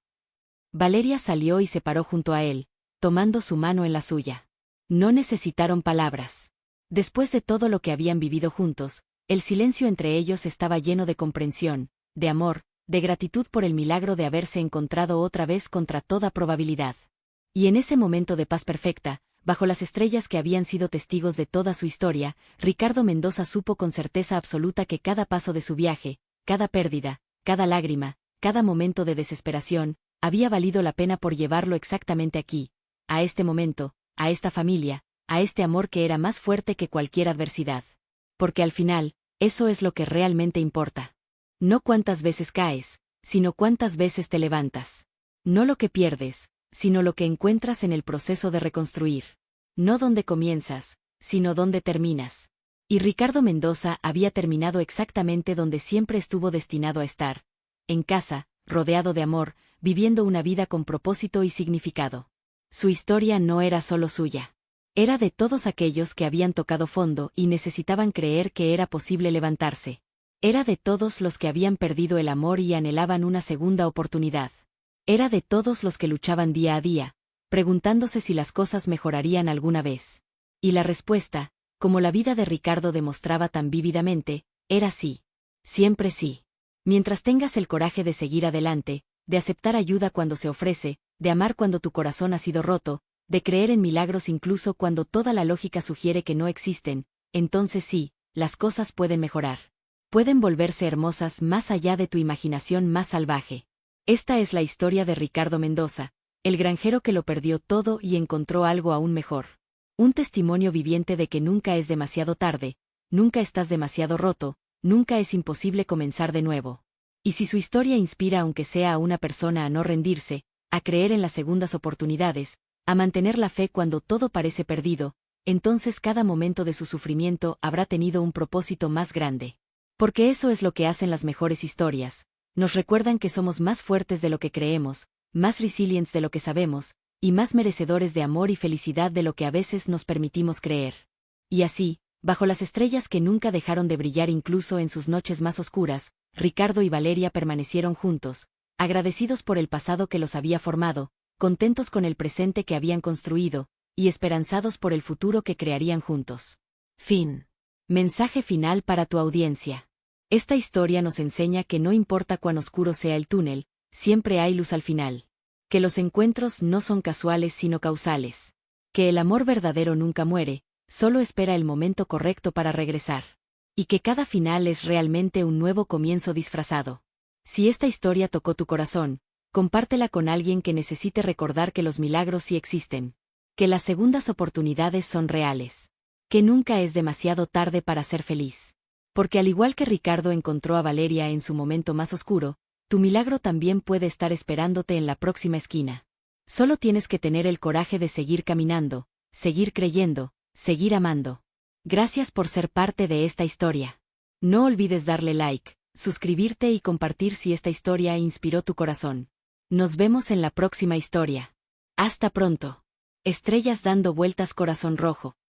Valeria salió y se paró junto a él, tomando su mano en la suya. No necesitaron palabras. Después de todo lo que habían vivido juntos, el silencio entre ellos estaba lleno de comprensión, de amor, de gratitud por el milagro de haberse encontrado otra vez contra toda probabilidad. Y en ese momento de paz perfecta, bajo las estrellas que habían sido testigos de toda su historia, Ricardo Mendoza supo con certeza absoluta que cada paso de su viaje, cada pérdida, cada lágrima, cada momento de desesperación, había valido la pena por llevarlo exactamente aquí, a este momento, a esta familia, a este amor que era más fuerte que cualquier adversidad. Porque al final, eso es lo que realmente importa. No cuántas veces caes, sino cuántas veces te levantas. No lo que pierdes, sino lo que encuentras en el proceso de reconstruir. No dónde comienzas, sino dónde terminas. Y Ricardo Mendoza había terminado exactamente donde siempre estuvo destinado a estar, en casa, rodeado de amor, viviendo una vida con propósito y significado. Su historia no era solo suya. Era de todos aquellos que habían tocado fondo y necesitaban creer que era posible levantarse. Era de todos los que habían perdido el amor y anhelaban una segunda oportunidad. Era de todos los que luchaban día a día, preguntándose si las cosas mejorarían alguna vez. Y la respuesta, como la vida de Ricardo demostraba tan vívidamente, era sí. Siempre sí. Mientras tengas el coraje de seguir adelante, de aceptar ayuda cuando se ofrece, de amar cuando tu corazón ha sido roto, de creer en milagros incluso cuando toda la lógica sugiere que no existen, entonces sí, las cosas pueden mejorar. Pueden volverse hermosas más allá de tu imaginación más salvaje. Esta es la historia de Ricardo Mendoza, el granjero que lo perdió todo y encontró algo aún mejor. Un testimonio viviente de que nunca es demasiado tarde, nunca estás demasiado roto, nunca es imposible comenzar de nuevo. Y si su historia inspira aunque sea a una persona a no rendirse, a creer en las segundas oportunidades, a mantener la fe cuando todo parece perdido, entonces cada momento de su sufrimiento habrá tenido un propósito más grande. Porque eso es lo que hacen las mejores historias. Nos recuerdan que somos más fuertes de lo que creemos, más resilientes de lo que sabemos, y más merecedores de amor y felicidad de lo que a veces nos permitimos creer. Y así, bajo las estrellas que nunca dejaron de brillar incluso en sus noches más oscuras, Ricardo y Valeria permanecieron juntos, agradecidos por el pasado que los había formado, contentos con el presente que habían construido, y esperanzados por el futuro que crearían juntos. Fin. Mensaje final para tu audiencia. Esta historia nos enseña que no importa cuán oscuro sea el túnel, siempre hay luz al final. Que los encuentros no son casuales sino causales. Que el amor verdadero nunca muere, solo espera el momento correcto para regresar. Y que cada final es realmente un nuevo comienzo disfrazado. Si esta historia tocó tu corazón, compártela con alguien que necesite recordar que los milagros sí existen. Que las segundas oportunidades son reales. Que nunca es demasiado tarde para ser feliz. Porque al igual que Ricardo encontró a Valeria en su momento más oscuro, tu milagro también puede estar esperándote en la próxima esquina. Solo tienes que tener el coraje de seguir caminando, seguir creyendo, seguir amando. Gracias por ser parte de esta historia. No olvides darle like, suscribirte y compartir si esta historia inspiró tu corazón. Nos vemos en la próxima historia. Hasta pronto. Estrellas dando vueltas corazón rojo.